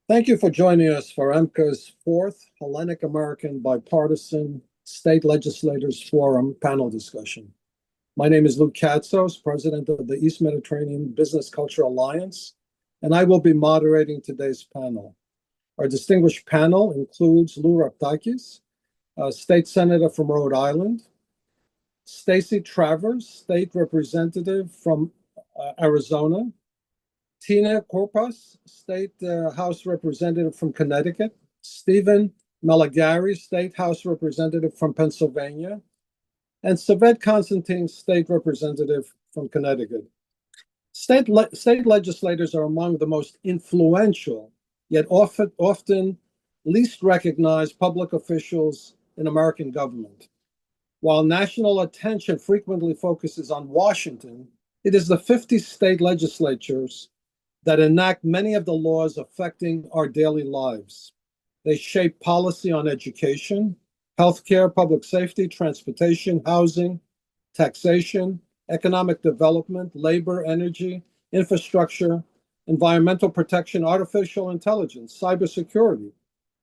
Thank you for joining us for EMBCA's fourth Hellenic American Bipartisan State Legislators Forum panel discussion. My name is Luke Katsos, president of the East Mediterranean Business Culture Alliance, and I will be moderating today's panel. Our distinguished panel includes Lou Raptakis, a state senator from Rhode Island, Stacy Travers, state representative from Arizona, Tina Courpas, State House Representative from Connecticut, Stephen Malagari, State House Representative from Pennsylvania, and Savet Constantine, State Representative from Connecticut. State legislators are among the most influential, yet often least recognized public officials in American government. While national attention frequently focuses on Washington, it is the 50 state legislatures that enact many of the laws affecting our daily lives. They shape policy on education, healthcare, public safety, transportation, housing, taxation, economic development, labor, energy, infrastructure, environmental protection, artificial intelligence, cybersecurity,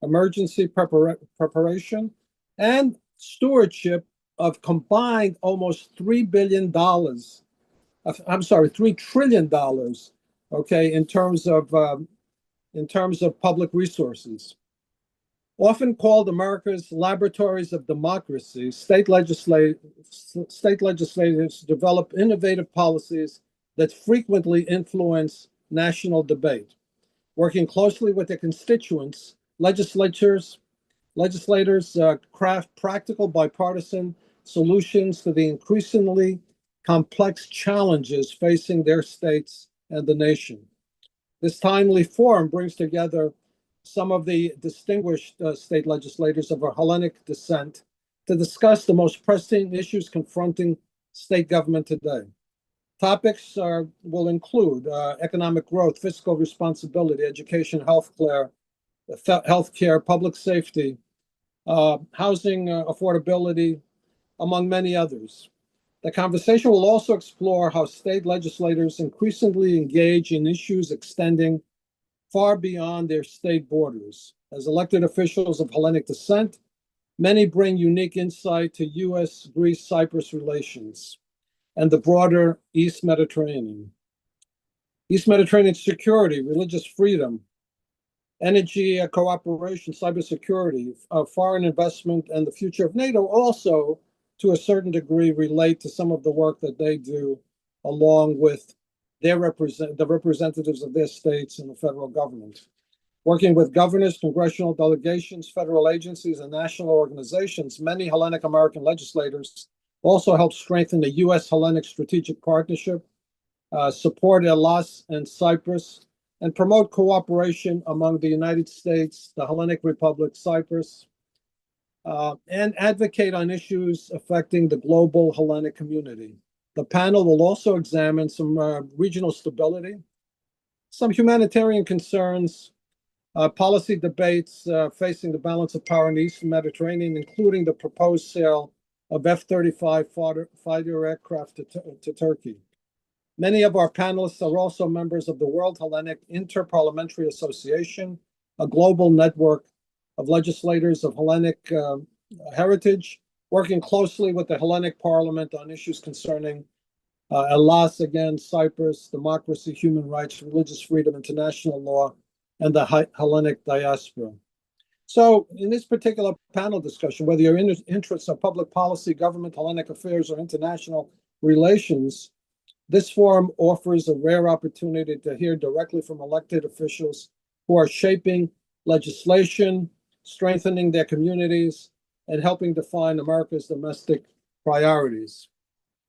emergency preparation, and stewardship of combined almost $3 trillion, okay, in terms of public resources. Often called America's laboratories of democracy, state legislators develop innovative policies that frequently influence national debate. Working closely with their constituents, legislators craft practical bipartisan solutions to the increasingly complex challenges facing their states and the nation. This timely forum brings together some of the distinguished state legislators of our Hellenic descent to discuss the most pressing issues confronting state government today. Topics will include economic growth, fiscal responsibility, education, healthcare, public safety, housing affordability, among many others. The conversation will also explore how state legislators increasingly engage in issues extending far beyond their state borders. As elected officials of Hellenic descent, many bring unique insight to U.S.-Greece-Cyprus relations and the broader East Mediterranean. East Mediterranean security, religious freedom, energy cooperation, cybersecurity, foreign investment, and the future of NATO also, to a certain degree, relate to some of the work that they do along with the representatives of their states in the federal government. Working with governors, congressional delegations, federal agencies, and national organizations, many Hellenic American legislators also help strengthen the U.S.-Hellenic strategic partnership, support ELAS and Cyprus, and promote cooperation among the United States, the Hellenic Republic, Cyprus, and advocate on issues affecting the global Hellenic community. The panel will also examine some regional stability, some humanitarian concerns, policy debates facing the balance of power in the Eastern Mediterranean, including the proposed sale of F-35 fighter aircraft to Turkey. Many of our panelists are also members of the World Hellenic Interparliamentary Association, a global network of legislators of Hellenic heritage, working closely with the Hellenic Parliament on issues concerning ELAS, again, Cyprus, democracy, human rights, religious freedom, international law, and the Hellenic diaspora. So in this particular panel discussion, whether your interests are public policy, government, Hellenic affairs, or international relations, this forum offers a rare opportunity to hear directly from elected officials who are shaping legislation, strengthening their communities, and helping define America's domestic priorities.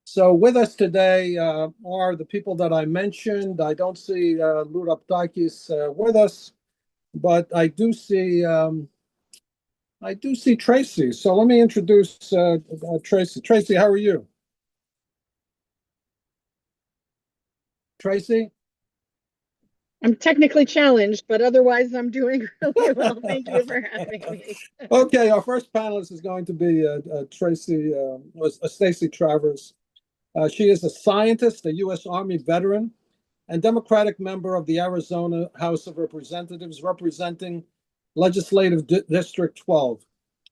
So with us today are the people that I mentioned. I don't see Lou Raptakis with us, but I do see Tracy. So let me introduce Tracy. Tracy, how are you? Tracy? I'm technically challenged, but otherwise I'm doing really well. Thank you for having me. Okay, our first panelist is going to be Stacy Travers. She is a scientist, a U.S. Army veteran, and Democratic member of the Arizona House of Representatives, representing Legislative District 12.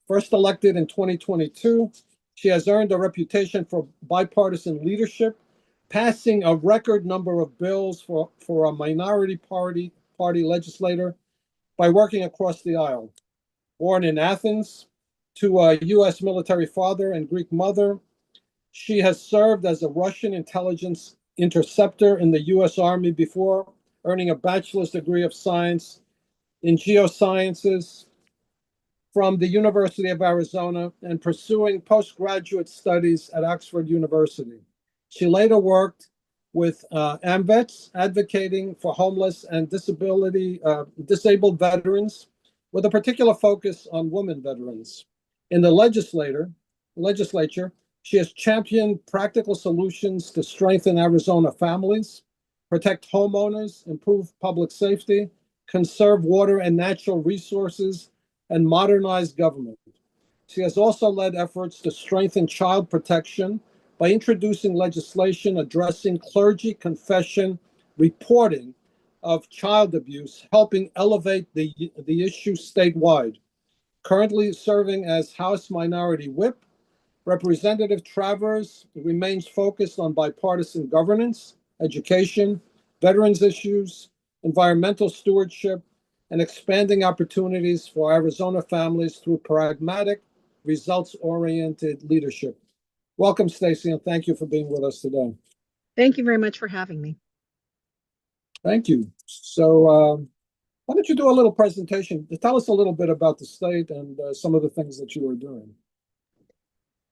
First elected in 2022, she has earned a reputation for bipartisan leadership, passing a record number of bills for a minority party legislator by working across the aisle. Born in Athens to a U.S. military father and Greek mother, she has served as a Russian intelligence interceptor in the U.S. Army before earning a bachelor's degree of science in geosciences from the University of Arizona and pursuing postgraduate studies at Oxford University. She later worked with AMVETS, advocating for homeless and disabled veterans, with a particular focus on women veterans. In the legislature, she has championed practical solutions to strengthen Arizona families, protect homeowners, improve public safety, conserve water and natural resources, and modernize government. She has also led efforts to strengthen child protection by introducing legislation addressing clergy confession reporting of child abuse, helping elevate the issue statewide. Currently serving as House Minority Whip, Representative Travers remains focused on bipartisan governance, education, veterans issues, environmental stewardship, and expanding opportunities for Arizona families through pragmatic, results-oriented leadership. Welcome, Stacey, and thank you for being with us today. Thank you very much for having me. Thank you. So why don't you do a little presentation? Tell us a little bit about the state and some of the things that you are doing.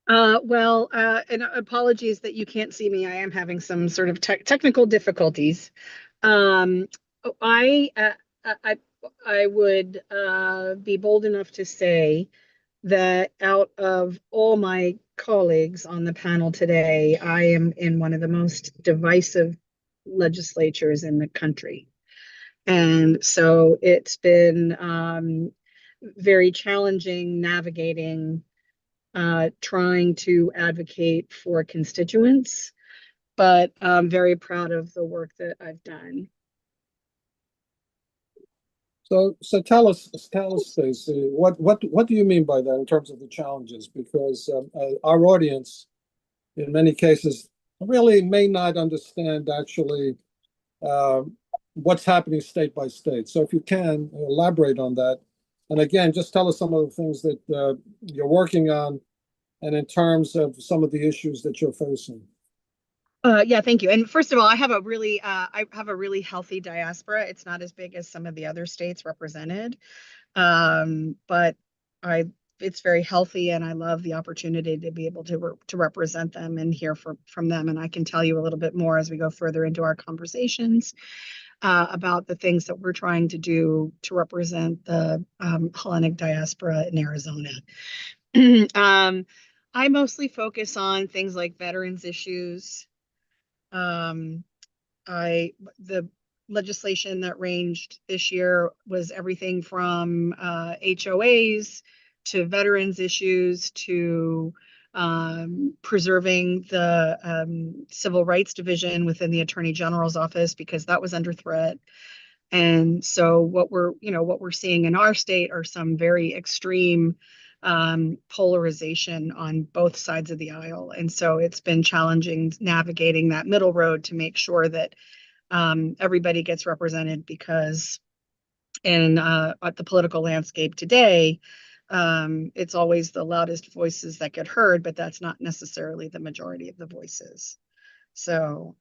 And apologies that you can't see me. I am having some sort of technical difficulties. I would be bold enough to say that out of all my colleagues on the panel today, I am in one of the most divisive legislatures in the country. And so it's been very challenging navigating, trying to advocate for constituents, but I'm very proud of the work that I've done. So tell us, Stacey, what do you mean by that in terms of the challenges? Because our audience, in many cases, really may not understand actually what's happening state by state. So if you can elaborate on that, and again, just tell us some of the things that you're working on, and in terms of some of the issues that you're facing. Yeah, thank you. And first of all, I have a really healthy diaspora. It's not as big as some of the other states represented, but it's very healthy, and I love the opportunity to be able to represent them and hear from them. And I can tell you a little bit more as we go further into our conversations about the things that we're trying to do to represent the Hellenic diaspora in Arizona. I mostly focus on things like veterans issues. The legislation that ranged this year was everything from HOAs to veterans issues to preserving the Civil Rights Division within the Attorney General's office, because that was under threat. And so what we're seeing in our state are some very extreme polarization on both sides of the aisle. And so it's been challenging navigating that middle road to make sure that everybody gets represented, because in the political landscape today, it's always the loudest voices that get heard, but that's not necessarily the majority of the voices. So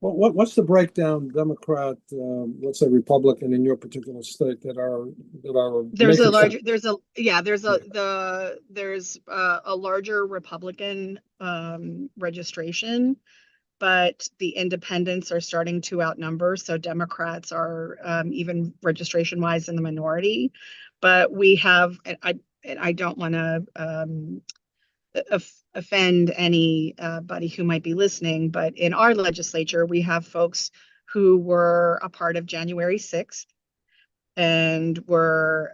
what's the breakdown, Democrat, let's say Republican, in your particular state that are there's a larger Republican registration, but the independents are starting to outnumber. So Democrats are even registration wise in the minority. But we have, and I don't want to offend anybody who might be listening, but in our legislature, we have folks who were a part of January 6th and were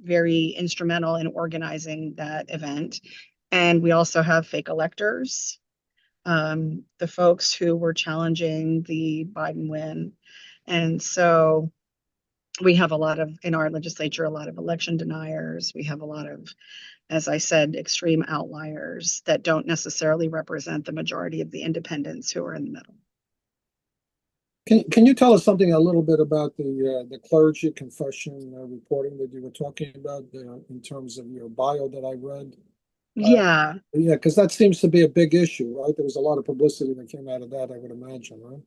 very instrumental in organizing that event. And we also have fake electors. the folks who were challenging the Biden win. And so we have in our legislature, a lot of election deniers. We have a lot of, as I said, extreme outliers that don't necessarily represent the majority of the independents who are in the middle. Can you tell us something a little bit about the clergy confession reporting that you were talking about in terms of your bio that I read? Yeah. Yeah, because that seems to be a big issue, right? There was a lot of publicity that came out of that, I would imagine, right?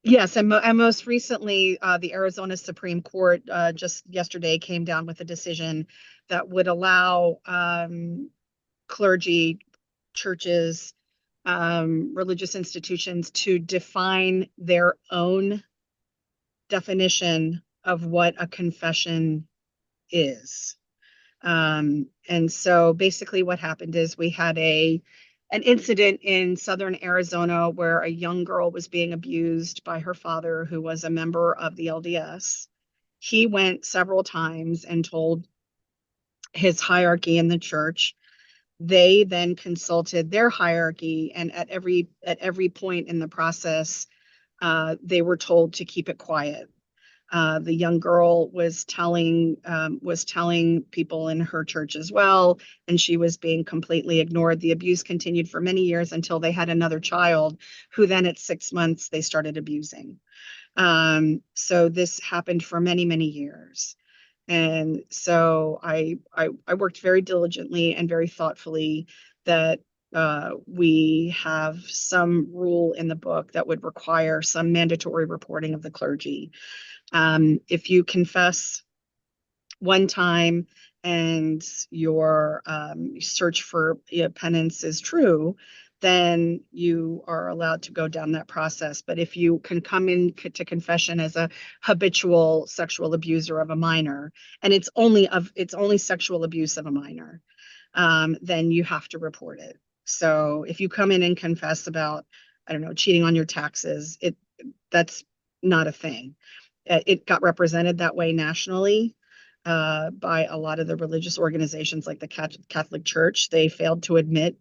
Yes, and most recently, the Arizona Supreme Court just yesterday came down with a decision that would allow clergy, churches, religious institutions to define their own definition of what a confession is. And so basically what happened is we had an incident in southern Arizona where a young girl was being abused by her father, who was a member of the LDS. He went several times and told his hierarchy in the church. They then consulted their hierarchy, and at every point in the process, they were told to keep it quiet. The young girl was telling people in her church as well, and she was being completely ignored. The abuse continued for many years until they had another child, who then at 6 months they started abusing. So this happened for many, many years. And so I worked very diligently and very thoughtfully that we have some rule in the book that would require some mandatory reporting of the clergy. If you confess one time and your search for penance is true, then you are allowed to go down that process. But if you can come in to confession as a habitual sexual abuser of a minor, and it's only sexual abuse of a minor, then you have to report it. So if you come in and confess about, I don't know, cheating on your taxes, that's not a thing. It got represented that way nationally by a lot of the religious organizations like the Catholic Church. They failed to admit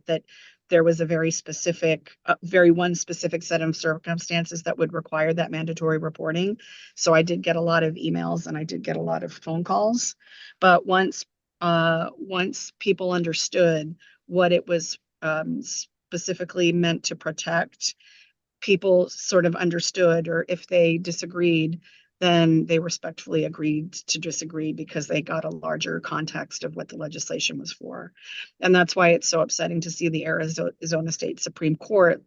that there was a very one specific set of circumstances that would require that mandatory reporting. So I did get a lot of emails and I did get a lot of phone calls. But once people understood what it was specifically meant to protect, people sort of understood, or if they disagreed, then they respectfully agreed to disagree because they got a larger context of what the legislation was for. And that's why it's so upsetting to see the Arizona State Supreme Court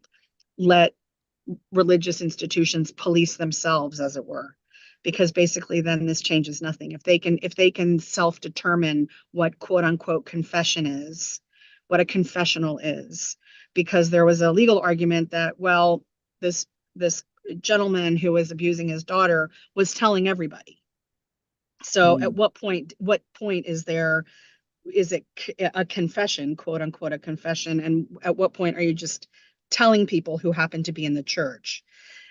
let religious institutions police themselves, as it were, because basically then this changes nothing. If they can self-determine what quote unquote confession is, what a confessional is, because there was a legal argument that, well, this gentleman who was abusing his daughter was telling everybody. So at what point is it a confession, quote unquote, a confession? And at what point are you just telling people who happen to be in the church?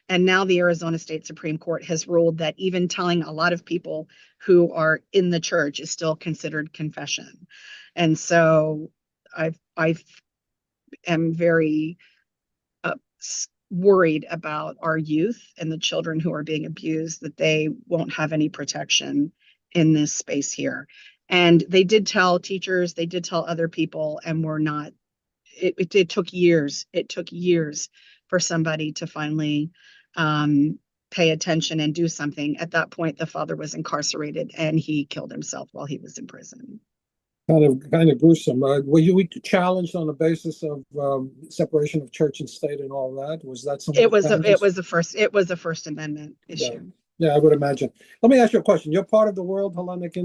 And now the Arizona State Supreme Court has ruled that even telling a lot of people who are in the church is still considered confession. And so I am very worried about our youth and the children who are being abused, that they won't have any protection in this space here. And they did tell teachers, they did tell other people, and we're not, it took years. It took years for somebody to finally pay attention and do something. At that point, the father was incarcerated and he killed himself while he was in prison. Kind of gruesome. Were you challenged on the basis of separation of church and state and all that? Was that some of the challenges? It was a First Amendment issue. Yeah, I would imagine. Let me ask you a question. You're part of the World Hellenic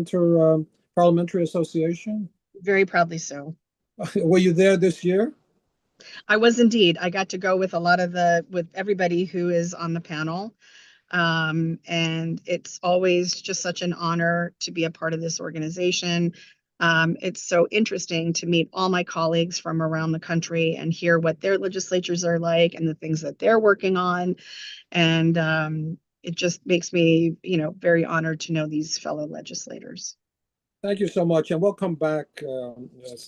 Parliamentary Association? Very proudly so. Were you there this year? I was indeed. I got to go with with everybody who is on the panel. And it's always just such an honor to be a part of this organization. It's so interesting to meet all my colleagues from around the country and hear what their legislatures are like and the things that they're working on. And it just makes me, very honored to know these fellow legislators. Thank you so much, and we'll come back,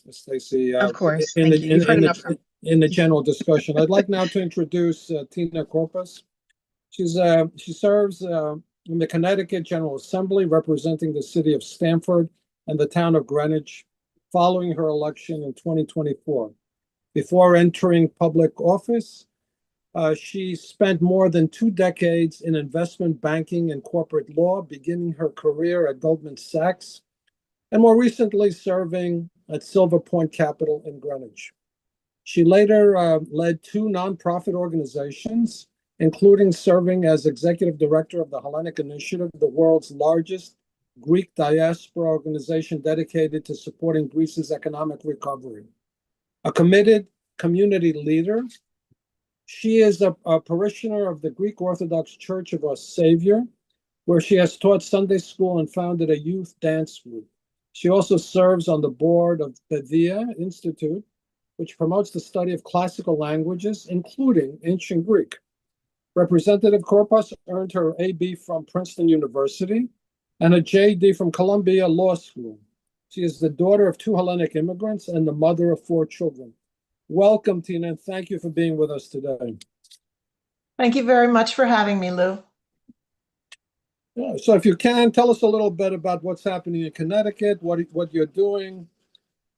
Stacey. Of course, thank you. You've heard enough from. in the general discussion. I'd like now to introduce Tina Courpas. She serves in the Connecticut General Assembly, representing the city of Stamford and the town of Greenwich, following her election in 2024. Before entering public office, she spent more than 2 decades in investment banking and corporate law, beginning her career at Goldman Sachs, and more recently serving at Silver Point Capital in Greenwich. She later led 2 nonprofit organizations, including serving as executive director of the Hellenic Initiative, the world's largest Greek diaspora organization dedicated to supporting Greece's economic recovery. A committed community leader, she is a parishioner of the Greek Orthodox Church of Our Savior, where she has taught Sunday school and founded a youth dance group. She also serves on the board of Pedia Institute, which promotes the study of classical languages, including ancient Greek. Representative Courpas earned her AB from Princeton University and a JD from Columbia Law School. She is the daughter of 2 Hellenic immigrants and the mother of 4 children. Welcome, Tina, and thank you for being with us today. Thank you very much for having me, Lou. Yeah, so if you can, tell us a little bit about what's happening in Connecticut, what you're doing,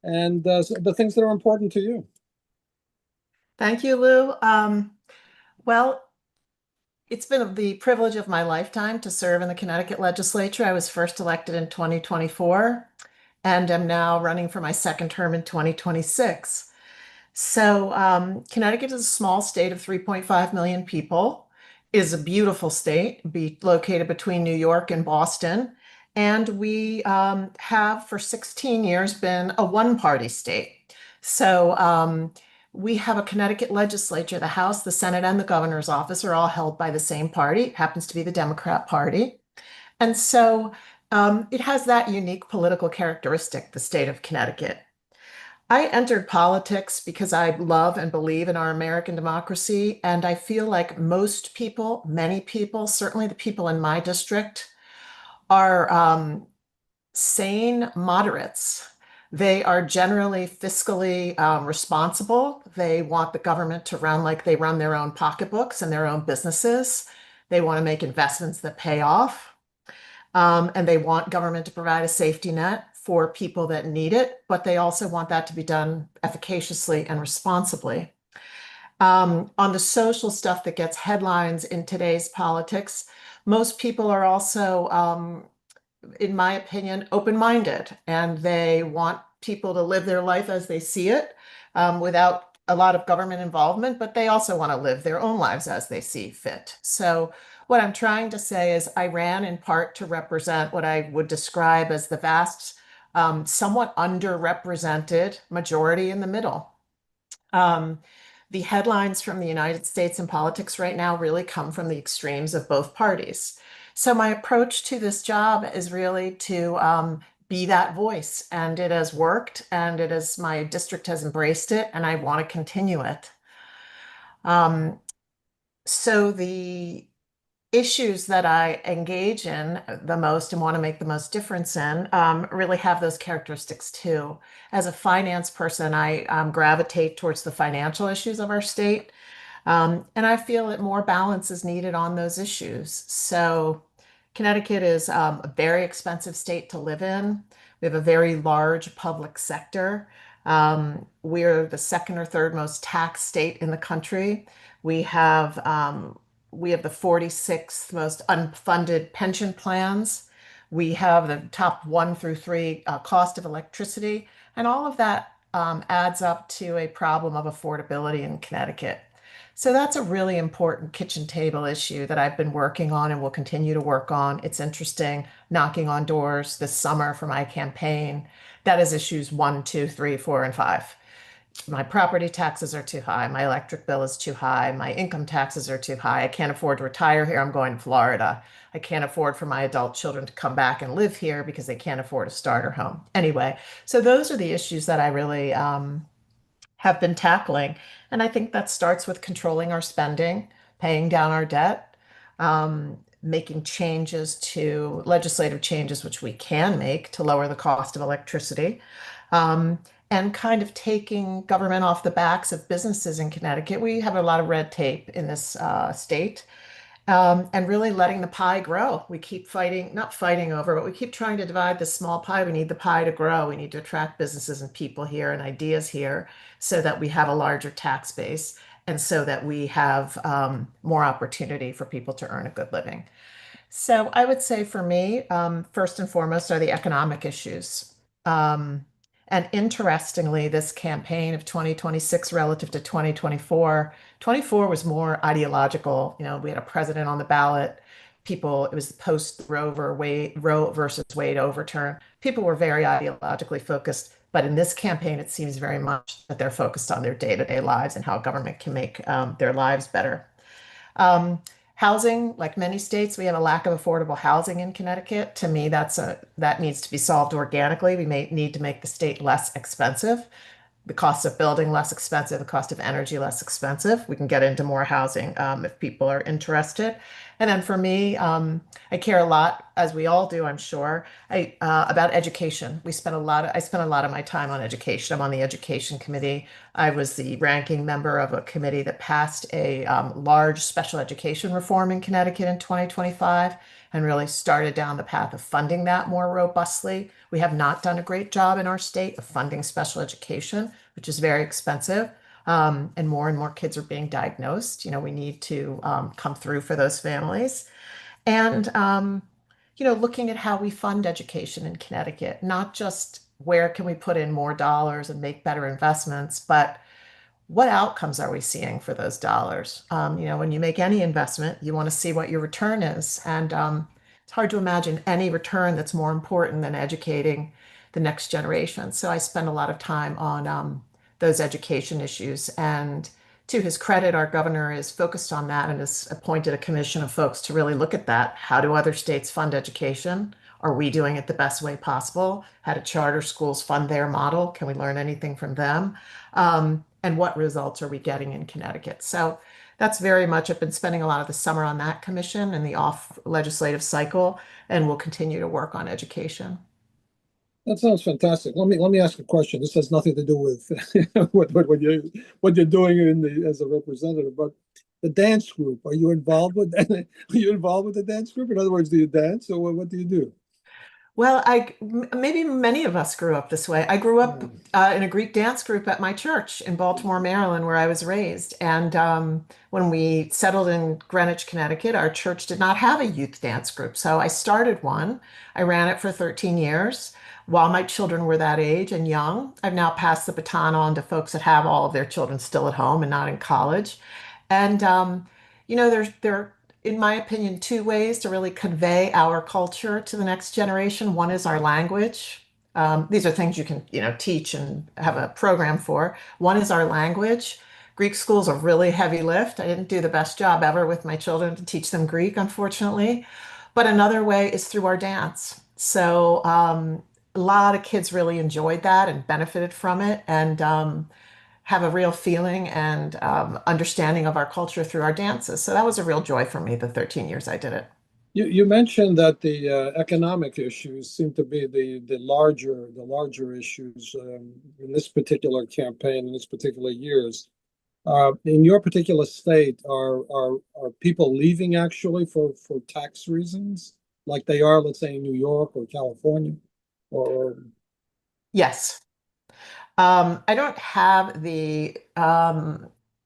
and the things that are important to you. Thank you, Lou. Well, it's been the privilege of my lifetime to serve in the Connecticut legislature. I was first elected in 2024 and am now running for my 2nd term in 2026. So Connecticut is a small state of 3.5 million people, is a beautiful state, located between New York and Boston. And we have for 16 years been a one-party state. So we have a Connecticut legislature. The House, the Senate, and the governor's office are all held by the same party. It happens to be the Democrat Party. And so it has that unique political characteristic, the state of Connecticut. I entered politics because I love and believe in our American democracy. And I feel like most people, many people, certainly the people in my district, are sane moderates. They are generally fiscally responsible. They want the government to run like they run their own pocketbooks and their own businesses. They want to make investments that pay off. And they want government to provide a safety net for people that need it, but they also want that to be done efficaciously and responsibly. On the social stuff that gets headlines in today's politics, most people are also in my opinion, open-minded, and they want people to live their life as they see it without a lot of government involvement, but they also want to live their own lives as they see fit. So what I'm trying to say is I ran in part to represent what I would describe as the vast, somewhat underrepresented majority in the middle. The headlines from the United States in politics right now really come from the extremes of both parties. So my approach to this job is really to be that voice, and it has worked, and my district has embraced it, and I want to continue it. So the issues that I engage in the most and want to make the most difference in really have those characteristics too. As a finance person, I gravitate towards the financial issues of our state. And I feel that more balance is needed on those issues. So Connecticut is a very expensive state to live in. We have a very large public sector. We're the 2nd or 3rd most taxed state in the country. We have the 46th most unfunded pension plans. We have the top 1 through 3 cost of electricity. And all of that adds up to a problem of affordability in Connecticut. So that's a really important kitchen table issue that I've been working on and will continue to work on. It's interesting, knocking on doors this summer for my campaign. That is issues 1, 2, 3, 4, and 5. My property taxes are too high. My electric bill is too high. My income taxes are too high. I can't afford to retire here. I'm going to Florida. I can't afford for my adult children to come back and live here because they can't afford a starter home. Anyway, so those are the issues that I really have been tackling. And I think that starts with controlling our spending, paying down our debt, making changes legislative changes, which we can make to lower the cost of electricity, and kind of taking government off the backs of businesses in Connecticut. We have a lot of red tape in this state, and really letting the pie grow. We keep fighting, not fighting over, but we keep trying to divide the small pie. We need the pie to grow. We need to attract businesses and people here and ideas here so that we have a larger tax base and so that we have more opportunity for people to earn a good living. So I would say for me, first and foremost are the economic issues. Um, and interestingly, this campaign of 2026 relative to 2024, 24 was more ideological. You know, we had a president on the ballot. People, it was post Roe versus Wade overturn. People were very ideologically focused. But in this campaign, it seems very much that they're focused on their day-to-day lives and how government can make their lives better. Um, Housing, like many states, we have a lack of affordable housing in Connecticut. To me, that needs to be solved organically. We may need to make the state less expensive, the cost of building less expensive, the cost of energy less expensive. We can get into more housing if people are interested. And then for me, I care a lot, as we all do, I'm sure, about education. I spent a lot of my time on education. I'm on the education committee. I was the ranking member of a committee that passed a large special education reform in Connecticut in 2025 and really started down the path of funding that more robustly. We have not done a great job in our state of funding special education, which is very expensive. And more kids are being diagnosed. You know, we need to come through for those families. And, looking at how we fund education in Connecticut, not just where can we put in more dollars and make better investments, but what outcomes are we seeing for those dollars? When you make any investment, you want to see what your return is. And it's hard to imagine any return that's more important than educating the next generation. So I spend a lot of time on those education issues. And to his credit, our governor is focused on that and has appointed a commission of folks to really look at that. How do other states fund education? Are we doing it the best way possible? How do charter schools fund their model? Can we learn anything from them? And what results are we getting in Connecticut? So that's very much, I've been spending a lot of the summer on that commission and the off legislative cycle, and we'll continue to work on education. That sounds fantastic. Let me ask a question. This has nothing to do with what you're doing as a representative, but the dance group. Are you involved with that? Are you involved with the dance group? In other words, do you dance or what do you do? Well, maybe many of us grew up this way. I grew up in a Greek dance group at my church in Baltimore, Maryland, where I was raised. And when we settled in Greenwich, Connecticut, our church did not have a youth dance group. So I started one. I ran it for 13 years while my children were that age and young. I've now passed the baton on to folks that have all of their children still at home and not in college. And there in my opinion, two ways to really convey our culture to the next generation. One is our language. These are things you can, teach and have a program for. One is our language. Greek school's a really heavy lift. I didn't do the best job ever with my children to teach them Greek, unfortunately. But another way is through our dance. So a lot of kids really enjoyed that and benefited from it. And have a real feeling and understanding of our culture through our dances. So that was a real joy for me, the 13 years I did it. You mentioned that the economic issues seem to be the larger issues in this particular campaign in this particular years. In your particular state, are people leaving actually for tax reasons, like they are, let's say, in New York or California, or Yes. I don't have the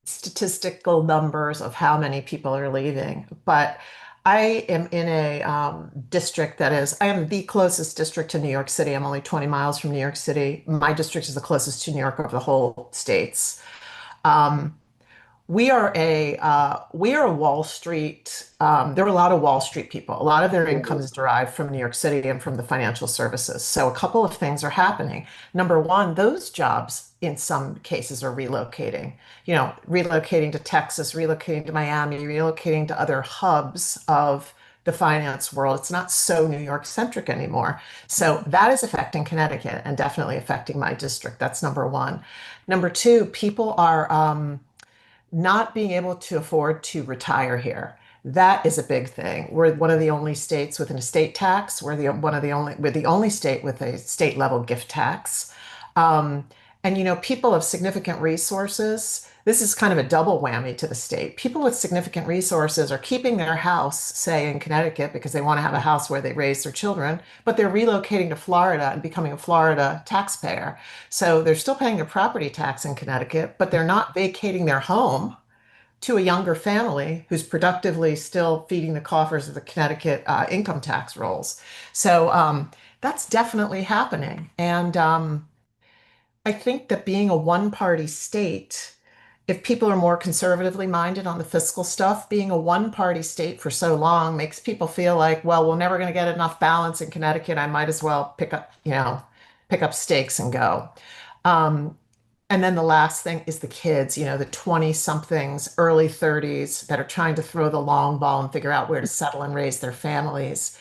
statistical numbers of how many people are leaving, but I am in a district I am the closest district to New York City. I'm only 20 miles from New York City. My district is the closest to New York of the whole states. Um, we are a Wall Street. There are a lot of Wall Street people. A lot of their income is derived from New York City and from the financial services. So a couple of things are happening. Number one, those jobs in some cases are relocating. Relocating to Texas, relocating to Miami, relocating to other hubs of the finance world. It's not so New York centric anymore. So that is affecting Connecticut and definitely affecting my district. That's number one. Number two, people are not being able to afford to retire here. That is a big thing. We're one of the only states with an estate tax. We're the only state with a state level gift tax. And And, people of significant resources, this is kind of a double whammy to the state. People with significant resources are keeping their house, say in Connecticut, because they want to have a house where they raise their children, but they're relocating to Florida and becoming a Florida taxpayer. So they're still paying their property tax in Connecticut, but they're not vacating their home to a younger family who's productively still feeding the coffers of the Connecticut income tax rolls. So that's definitely happening. And I think that being a one-party state, if people are more conservatively minded on the fiscal stuff, being a one-party state for so long makes people feel like, well, we're never going to get enough balance in Connecticut. I might as well pick up stakes and go. And then the last thing is the kids, the 20-somethings, early 30s that are trying to throw the long ball and figure out where to settle and raise their families.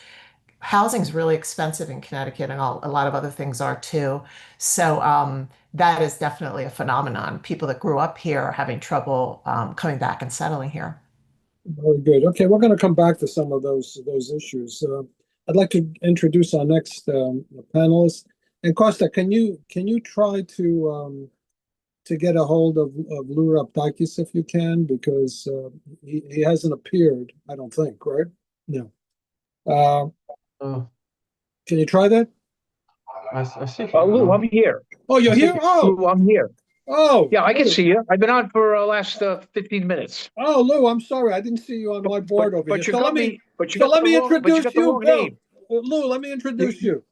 Housing is really expensive in Connecticut, and a lot of other things are too. So that is definitely a phenomenon. People that grew up here are having trouble coming back and settling here. Very good. Okay, we're going to come back to some of those issues. I'd like to introduce our next panelist. And Costa, can you try to get a hold of Lou Raptakis if you can, because he hasn't appeared, I don't think, right? No. Can you try that? I see. Lou, I'm here. Oh, you're here? Oh, Lou, I'm here. oh. Yeah, I can see you. I've been on for last 15 minutes. Oh, Lou, I'm sorry. I didn't see you on my board over here. You So got let me me. But you so got let the me wrong, but you introduce got the you, wrong Bill. name. Lou, let me introduce you.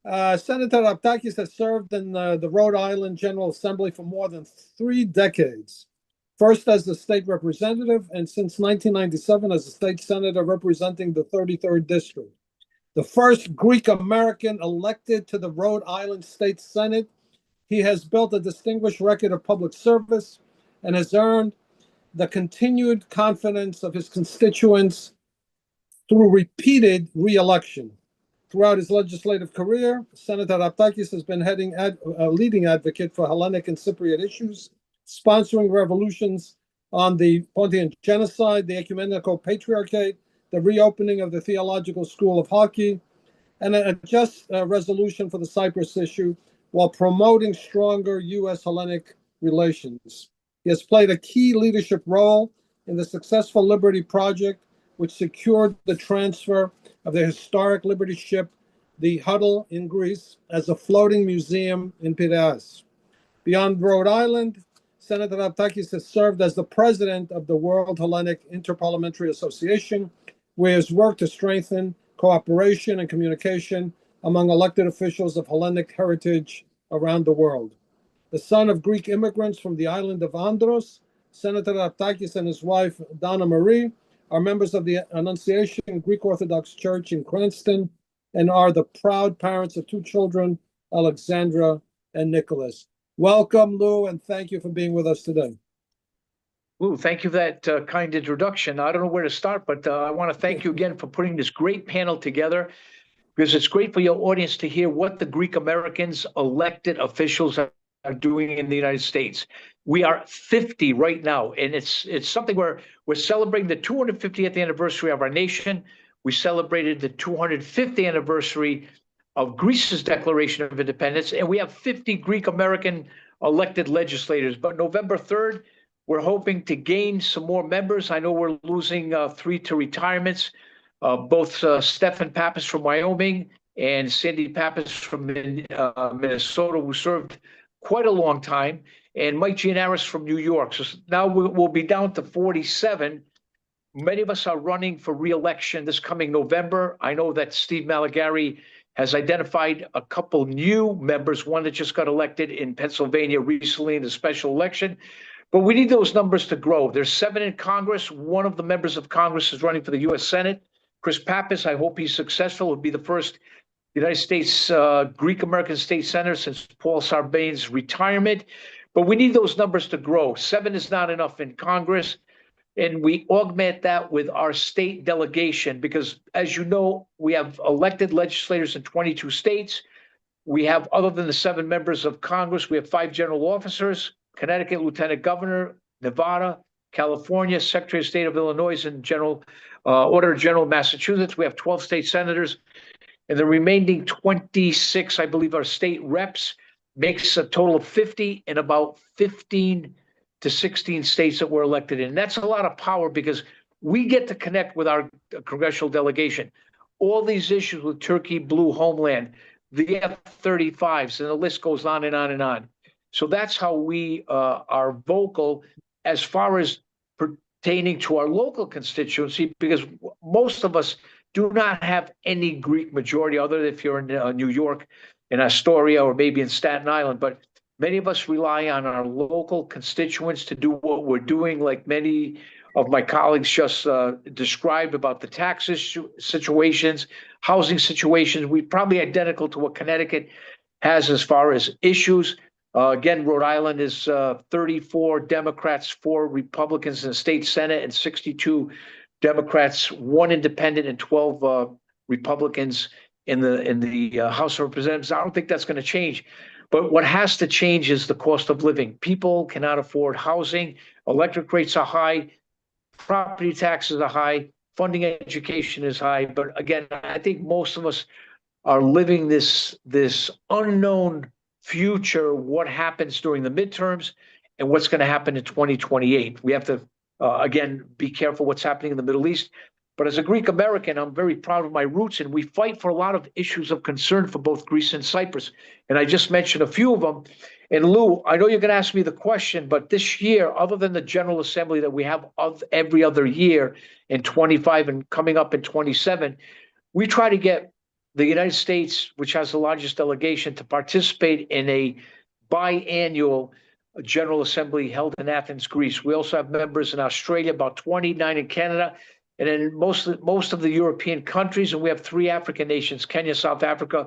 Senator Raptakis has served in the Rhode Island General Assembly for more than 3 decades. First as the state representative, and since 1997 as a state senator representing the 33rd District. The first Greek American elected to the Rhode Island State Senate, he has built a distinguished record of public service and has earned the continued confidence of his constituents through repeated re-election. Throughout his legislative career, Senator Raptakis has been a leading advocate for Hellenic and Cypriot issues, sponsoring revolutions on the Pontian genocide, the ecumenical patriarchate, the reopening of the Theological School of Hockey, and a just resolution for the Cyprus issue, while promoting stronger U.S. Hellenic relations. He has played a key leadership role in the successful Liberty Project, which secured the transfer of the historic Liberty ship, the Huddle in Greece, as a floating museum in Piraeus. Beyond Rhode Island, Senator Raptakis has served as the president of the World Hellenic Interparliamentary Association, where he has worked to strengthen cooperation and communication among elected officials of Hellenic heritage around the world. The son of Greek immigrants from the island of Andros, Senator Raptakis and his wife, Donna Marie, are members of the Annunciation Greek Orthodox Church in Cranston and are the proud parents of 2 children, Alexandra and Nicholas. Welcome, Lou, and thank you for being with us today. Lou, thank you for that kind introduction. I don't know where to start, but I want to thank you again for putting this great panel together, because it's great for your audience to hear what the Greek Americans elected officials are doing in the United States. We are 50 right now, and it's something where we're celebrating the 250th anniversary of our nation. We celebrated the 250th anniversary of Greece's Declaration of Independence, and we have 50 Greek American elected legislators. But November 3rd, we're hoping to gain some more members. I know we're losing 3 to retirements, both Stephen Pappas from Wyoming and Sandy Pappas from Minnesota, who served quite a long time, and Mike Gianaris from New York. So now we'll be down to 47. Many of us are running for re-election this coming November. I know that Steve Malagari has identified a couple new members, one that just got elected in Pennsylvania recently in the special election. But we need those numbers to grow. There's 7 in Congress. One of the members of Congress is running for the U.S. Senate. Chris Pappas, I hope he's successful. He'll be the first United States Greek American state senator since Paul Sarbanes' retirement. But we need those numbers to grow. 7 is not enough in Congress. And we augment that with our state delegation, because as you know, we have elected legislators in 22 states. We have, other than the 7 members of Congress, we have 5 general officers: Connecticut Lieutenant Governor, Nevada, California, Secretary of State of Illinois, and Auditor General of Massachusetts. We have 12 state senators, and the remaining 26, I believe, are state reps. makes a total of 50 in about 15 to 16 states that we're elected in. That's a lot of power because we get to connect with our congressional delegation. All these issues with Turkey, Blue Homeland, the F-35s, and the list goes on and on and on. So that's how we are vocal as far as pertaining to our local constituency, because most of us do not have any Greek majority, other than if you're in New York, in Astoria, or maybe in Staten Island. But many of us rely on our local constituents to do what we're doing, like many of my colleagues just described about the tax situations, housing situations. We're probably identical to what Connecticut has as far as issues. Again, Rhode Island is 34 Democrats, 4 Republicans in the state Senate, and 62 Democrats, 1 independent, and 12 Republicans in the House of Representatives. I don't think that's going to change. But what has to change is the cost of living. People cannot afford housing. Electric rates are high. Property taxes are high. Funding education is high. But again, I think most of us are living this unknown future, what happens during the midterms and what's going to happen in 2028. We have to, again, be careful what's happening in the Middle East. But as a Greek American, I'm very proud of my roots, and we fight for a lot of issues of concern for both Greece and Cyprus. And I just mentioned a few of them. And Lou, I know you're going to ask me the question, but this year, other than the General Assembly that we have of every other year in 25 and coming up in 27, we try to get the United States, which has the largest delegation, to participate in a biannual General Assembly held in Athens, Greece. We also have members in Australia, about 29 in Canada, and in most of the European countries, and we have 3 African nations, Kenya, South Africa,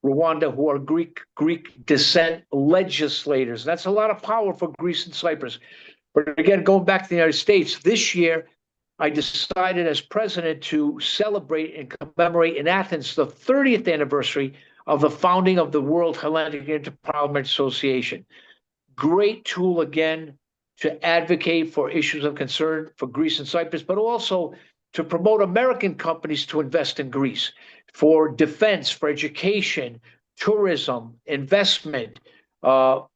Rwanda, who are Greek descent legislators. That's a lot of power for Greece and Cyprus. But again, going back to the United States, this year, I decided as president to celebrate and commemorate in Athens the 30th anniversary of the founding of the World Hellenic Interparliamentary Association. Great tool, again, to advocate for issues of concern for Greece and Cyprus, but also to promote American companies to invest in Greece for defense, for education, tourism, investment,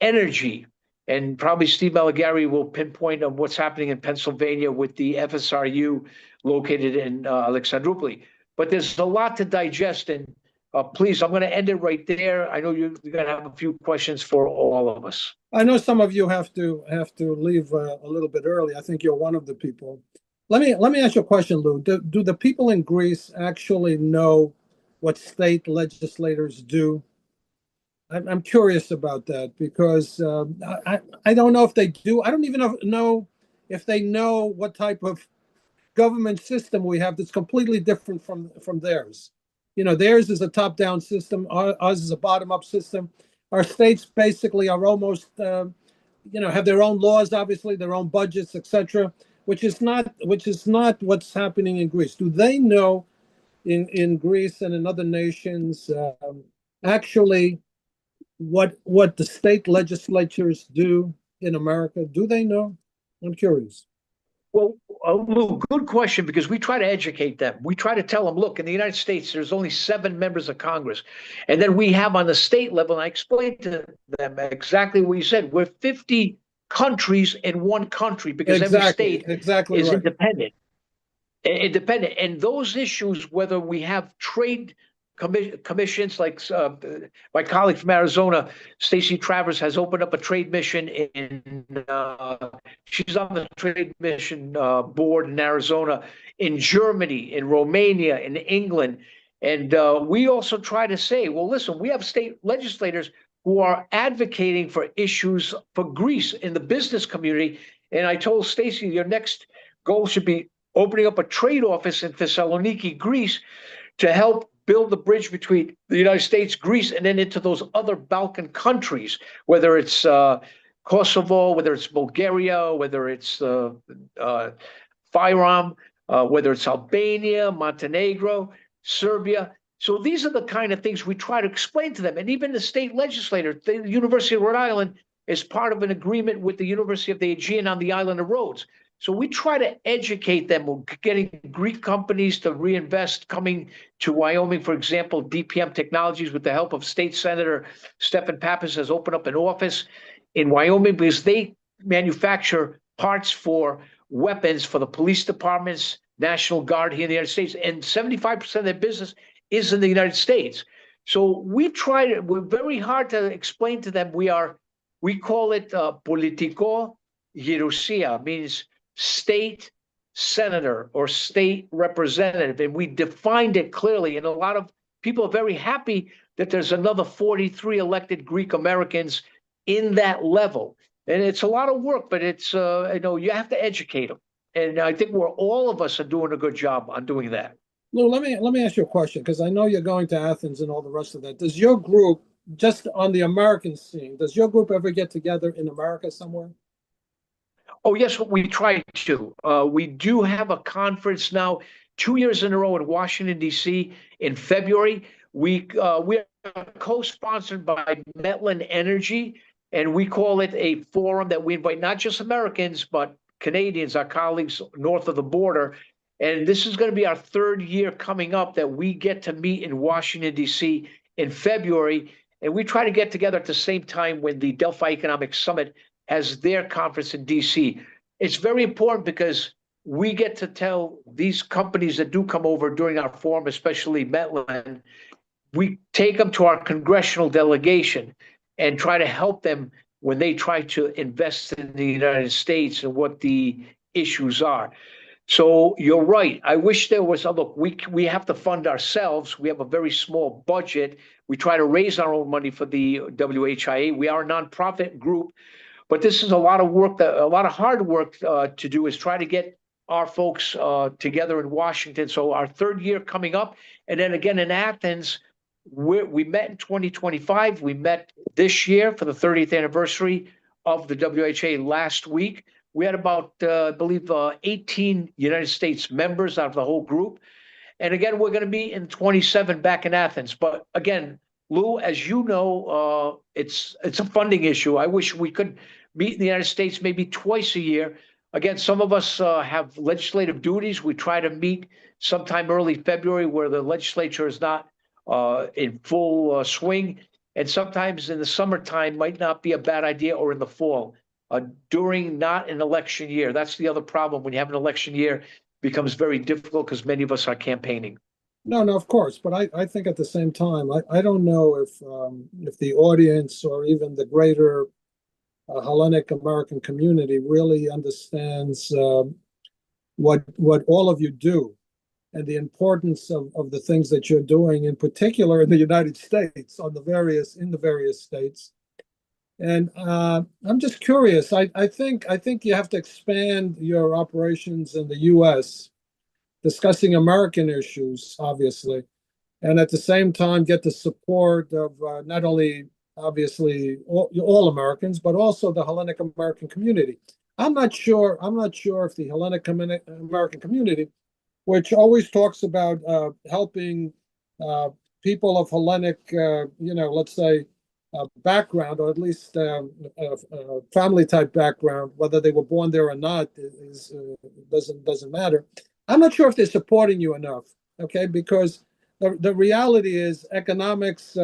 energy. And probably Steve Malagari will pinpoint on what's happening in Pennsylvania with the FSRU located in Alexandroupoli. But there's a lot to digest, and please, I'm going to end it right there. I know you're going to have a few questions for all of us. I know some of you have to leave a little bit early. I think you're one of the people. Let me ask you a question, Lou. Do the people in Greece actually know what state legislators do? I'm curious about that because I don't know if they do. I don't even know if they know what type of government system we have that's completely different from theirs. You know, theirs is a top-down system. Ours is a bottom-up system. Our states basically are almost, have their own laws, obviously, their own budgets, etc., which is not what's happening in Greece. Do they know in Greece and in other nations actually what the state legislatures do in America? Do they know? I'm curious. Well, Lou, good question, because we try to educate them. We try to tell them, look, in the United States, there's only 7 members of Congress. And then we have on the state level, and I explained to them exactly what you said. We're 50 countries in one country because every state is right. independent. And those issues, whether we have trade commissions, like my colleague from Arizona, Stacey Travers, has opened up a trade mission she's on the trade mission board in Arizona, in Germany, in Romania, in England. And we also try to say, well, listen, we have state legislators who are advocating for issues for Greece in the business community. And I told Stacey, your next goal should be opening up a trade office in Thessaloniki, Greece, to help build the bridge between the United States, Greece, and then into those other Balkan countries, whether it's Kosovo, whether it's Bulgaria, whether it's Fyrom, whether it's Albania, Montenegro, Serbia. So these are the kind of things we try to explain to them. And even the state legislator, the University of Rhode Island, is part of an agreement with the University of the Aegean on the island of Rhodes. So we try to educate them. We're getting Greek companies to reinvest, coming to Wyoming, for example. DPM Technologies, with the help of State Senator Stephen Pappas, has opened up an office in Wyoming because they manufacture parts for weapons for the police departments, National Guard here in the United States, and 75% of their business is in the United States. So we're very hard to explain to them. We call it politico gerousia, means state senator or state representative. And we defined it clearly. And a lot of people are very happy that there's another 43 elected Greek Americans in that level. And it's a lot of work, but it's, you have to educate them. And I think all of us are doing a good job on doing that. Lou, let me ask you a question, because I know you're going to Athens and all the rest of that. Does your group, just on the American scene, does your group ever get together in America somewhere? Oh, yes, we try to. We do have a conference now, 2 years in a row in Washington, D.C. in February. We are co-sponsored by Metland Energy, and we call it a forum that we invite not just Americans, but Canadians, our colleagues north of the border. And this is going to be our third year coming up that we get to meet in Washington, D.C. in February. And we try to get together at the same time when the Delphi Economic Summit has their conference in DC. It's very important because we get to tell these companies that do come over during our forum, especially Metland, we take them to our congressional delegation and try to help them when they try to invest in the United States and what the issues are. So you're right. I wish there was, look, we have to fund ourselves. We have a very small budget. We try to raise our own money for the WHIA. We are a nonprofit group. But this is a lot of work, a lot of hard work to do, is try to get our folks together in Washington. So our third year coming up, and then again in Athens, we met in 2025. We met this year for the 30th anniversary of the WHA last week. We had about, I believe, 18 United States members out of the whole group. And again, we're going to be in 27 back in Athens. But again, Lou, as you know, it's a funding issue. I wish we could meet in the United States maybe twice a year. Again, some of us have legislative duties. We try to meet sometime early February where the legislature is not in full swing. And sometimes in the summertime might not be a bad idea, or in the fall, during not an election year. That's the other problem. When you have an election year, it becomes very difficult because many of us are campaigning. No, of course. But I think at the same time, I don't know if the audience or even the greater Hellenic American community really understands what all of you do and the importance of the things that you're doing, in particular in the United States, in the various states. And I'm just curious. I think you have to expand your operations in the U.S., discussing American issues, obviously, and at the same time get the support of not only obviously all Americans, but also the Hellenic American community. I'm not sure if the Hellenic American community, which always talks about helping people of Hellenic, let's say, background, or at least family type background, whether they were born there or not, doesn't matter. I'm not sure if they're supporting you enough, okay? Because the reality is economics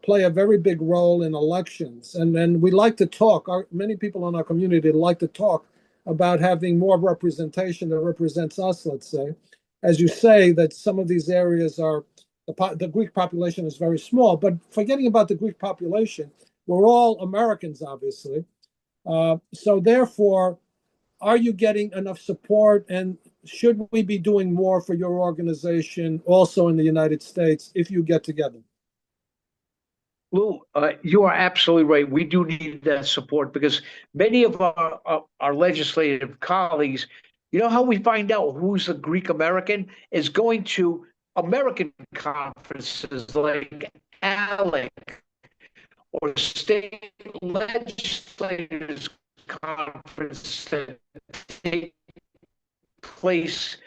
play a very big role in elections. And we like to talk, many people in our community like to talk about having more representation that represents us, let's say. As you say, that some of these areas are, the Greek population is very small, but forgetting about the Greek population, we're all Americans, obviously. So therefore, are you getting enough support, and should we be doing more for your organization also in the United States if you get together? Lou, you are absolutely right. We do need that support because many of our legislative colleagues, you know how we find out who's a Greek American is going to American conferences like ALEC or state legislators conference that take place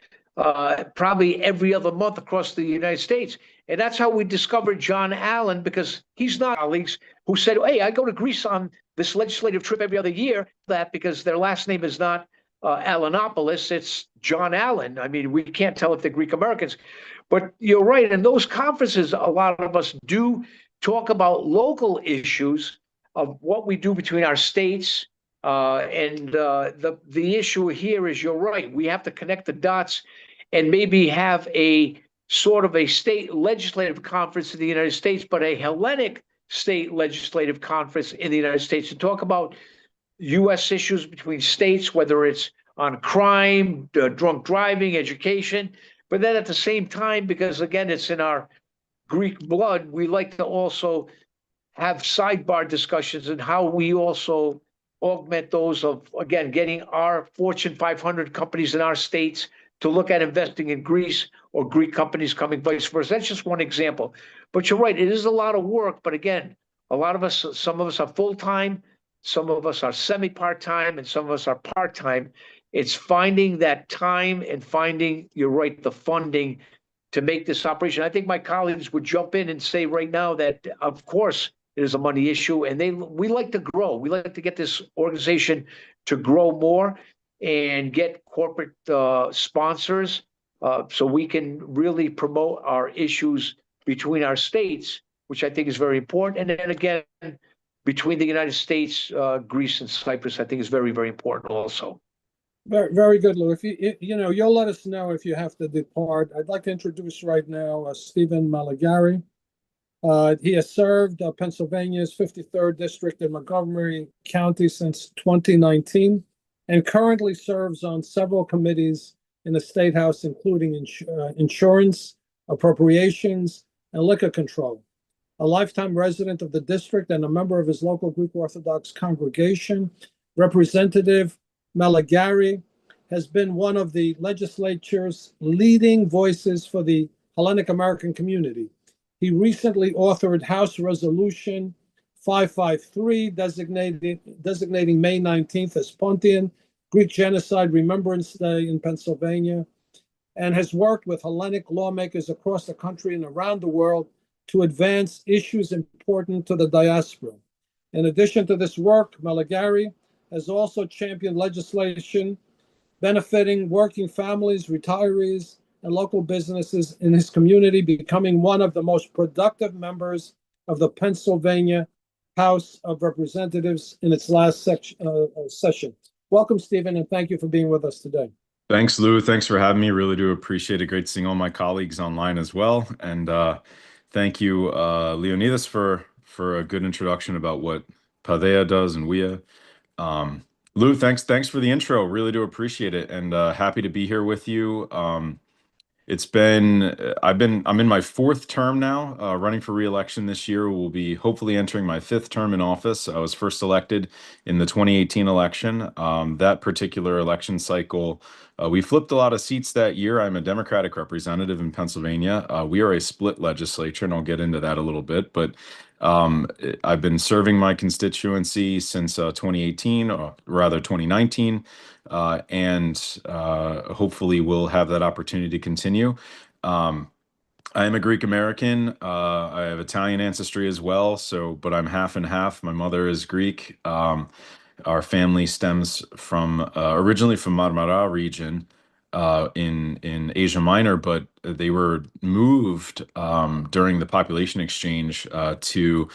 probably every other month across the United States. And that's how we discovered John Allen, because he's not colleagues who said, hey, I go to Greece on this legislative trip every other year, that because their last name is not Allenopoulos, it's John Allen. I mean, we can't tell if they're Greek Americans, but you're right. In those conferences, a lot of us do talk about local issues of what we do between our states. And the issue here is, you're right, we have to connect the dots and maybe have a sort of a state legislative conference in the United States, but a Hellenic state legislative conference in the United States to talk about U.S. issues between states, whether it's on crime, drunk driving, education. But then at the same time, because again, it's in our Greek blood, we like to also have sidebar discussions and how we also augment those of, again, getting our Fortune 500 companies in our states to look at investing in Greece, or Greek companies coming vice versa. That's just one example. But you're right, it is a lot of work. But again, a lot of us, some of us are full-time, some of us are semi-part-time, and some of us are part-time. It's finding that time and finding, you're right, the funding to make this operation. I think my colleagues would jump in and say right now that, of course, it is a money issue, and we like to grow. We like to get this organization to grow more and get corporate sponsors, so we can really promote our issues between our states, which I think is very important. And then again, between the United States, Greece, and Cyprus, I think is very, very important also. Very, very good, Lou. If you'll let us know if you have to depart. I'd like to introduce right now Stephen Malagari. He has served Pennsylvania's 53rd District in Montgomery County since 2019, and currently serves on several committees in the State House, including insurance, appropriations, and liquor control. A lifetime resident of the district and a member of his local Greek Orthodox congregation, Representative Malagari has been one of the legislature's leading voices for the Hellenic American community. He recently authored House Resolution 553, designating May 19th as Pontian Greek Genocide Remembrance Day in Pennsylvania, and has worked with Hellenic lawmakers across the country and around the world to advance issues important to the diaspora. In addition to this work, Malagari has also championed legislation benefiting working families, retirees, and local businesses in his community, becoming one of the most productive members of the Pennsylvania House of Representatives in its last session. Welcome, Stephen, and thank you for being with us today. Thanks, Lou. Thanks for having me. Really do appreciate it. Great seeing all my colleagues online as well. And thank you, Leonidas, for a good introduction about what Padea does and WIA. Lou, thanks for the intro. Really do appreciate it, and happy to be here with you. I'm in my fourth term now, running for re-election this year. Will be hopefully entering my fifth term in office. I was first elected in the 2018 election. That particular election cycle, we flipped a lot of seats that year. I'm a Democratic representative in Pennsylvania. We are a split legislature, and I'll get into that a little bit. But I've been serving my constituency since 2018, or rather 2019. And hopefully we'll have that opportunity to continue. I am a Greek American. I have Italian ancestry as well, but I'm half and half. My mother is Greek. Our family stems from originally from Marmara region in Asia Minor, but they were moved during the population exchange to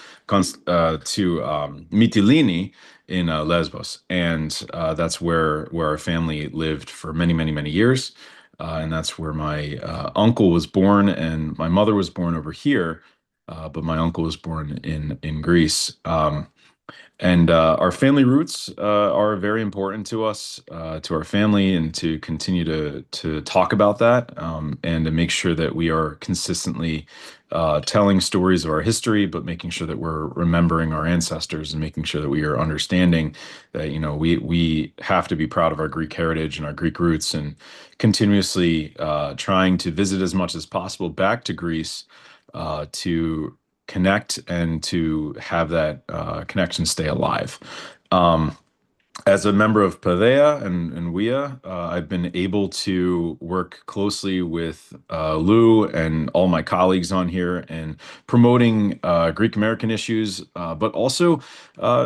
Mytilene in Lesbos, and that's where our family lived for many years, and that's where my uncle was born, and my mother was born over here, but my uncle was born in Greece. And our family roots are very important to us, to our family, and to continue to talk about that, and to make sure that we are consistently telling stories of our history, but making sure that we're remembering our ancestors and making sure that we are understanding that, we have to be proud of our Greek heritage and our Greek roots, and continuously trying to visit as much as possible back to Greece to connect and to have that connection stay alive. As a member of Padea and WIA, I've been able to work closely with Lou and all my colleagues on here and promoting Greek American issues, but also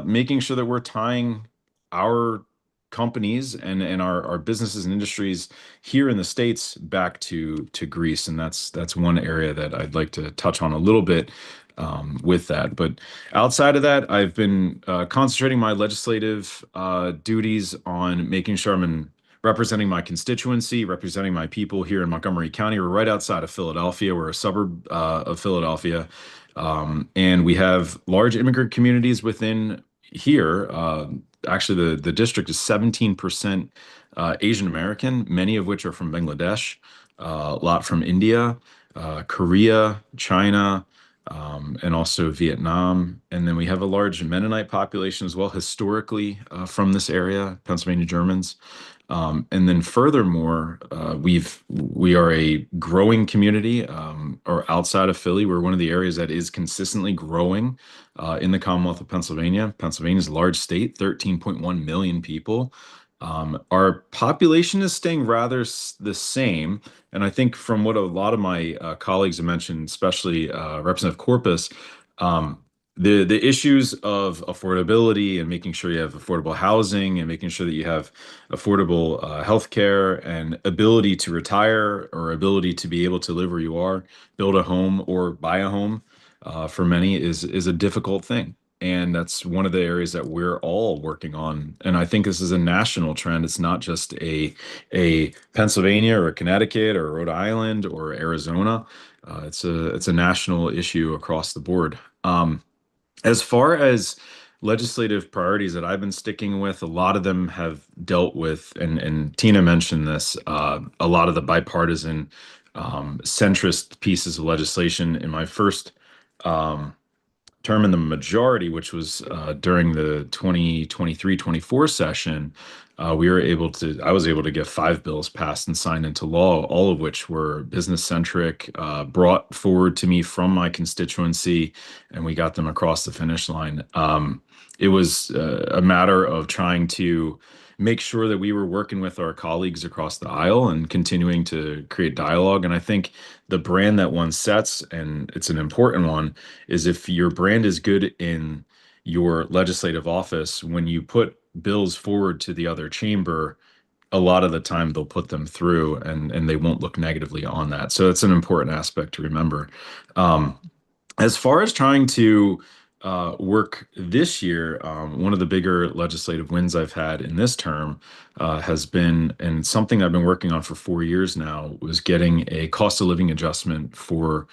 making sure that we're tying our companies and our businesses and industries here in the States back to Greece. And that's one area that I'd like to touch on a little bit with that. But outside of that, I've been concentrating my legislative duties on making sure I'm representing my constituency, representing my people here in Montgomery County. We're right outside of Philadelphia. We're a suburb of Philadelphia. And we have large immigrant communities within here. Actually, the district is 17% Asian American, many of which are from Bangladesh, a lot from India, Korea, China, and also Vietnam. And then we have a large Mennonite population as well, historically from this area, Pennsylvania Germans. And then furthermore, we are a growing community, or outside of Philly. We're one of the areas that is consistently growing in the Commonwealth of Pennsylvania. Pennsylvania is a large state, 13.1 million people. Our population is staying rather the same. And I think from what a lot of my colleagues have mentioned, especially Representative Courpas, the issues of affordability and making sure you have affordable housing and making sure that you have affordable healthcare and ability to retire or ability to be able to live where you are, build a home or buy a home for many is a difficult thing. And that's one of the areas that we're all working on. And I think this is a national trend. It's not just a Pennsylvania or a Connecticut or Rhode Island or Arizona. It's a national issue across the board. As far as legislative priorities that I've been sticking with, a lot of them have dealt with, and Tina mentioned this, a lot of the bipartisan centrist pieces of legislation. In my first term in the majority, which was during the 2023-24 session, I was able to get 5 bills passed and signed into law, all of which were business centric, brought forward to me from my constituency, and we got them across the finish line. It was a matter of trying to make sure that we were working with our colleagues across the aisle and continuing to create dialogue. And I think the brand that one sets, and it's an important one, is if your brand is good in your legislative office, when you put bills forward to the other chamber, a lot of the time they'll put them through and they won't look negatively on that. So it's an important aspect to remember. As far as trying to work this year, one of the bigger legislative wins I've had in this term has been, and something I've been working on for 4 years now, was getting a cost of living adjustment for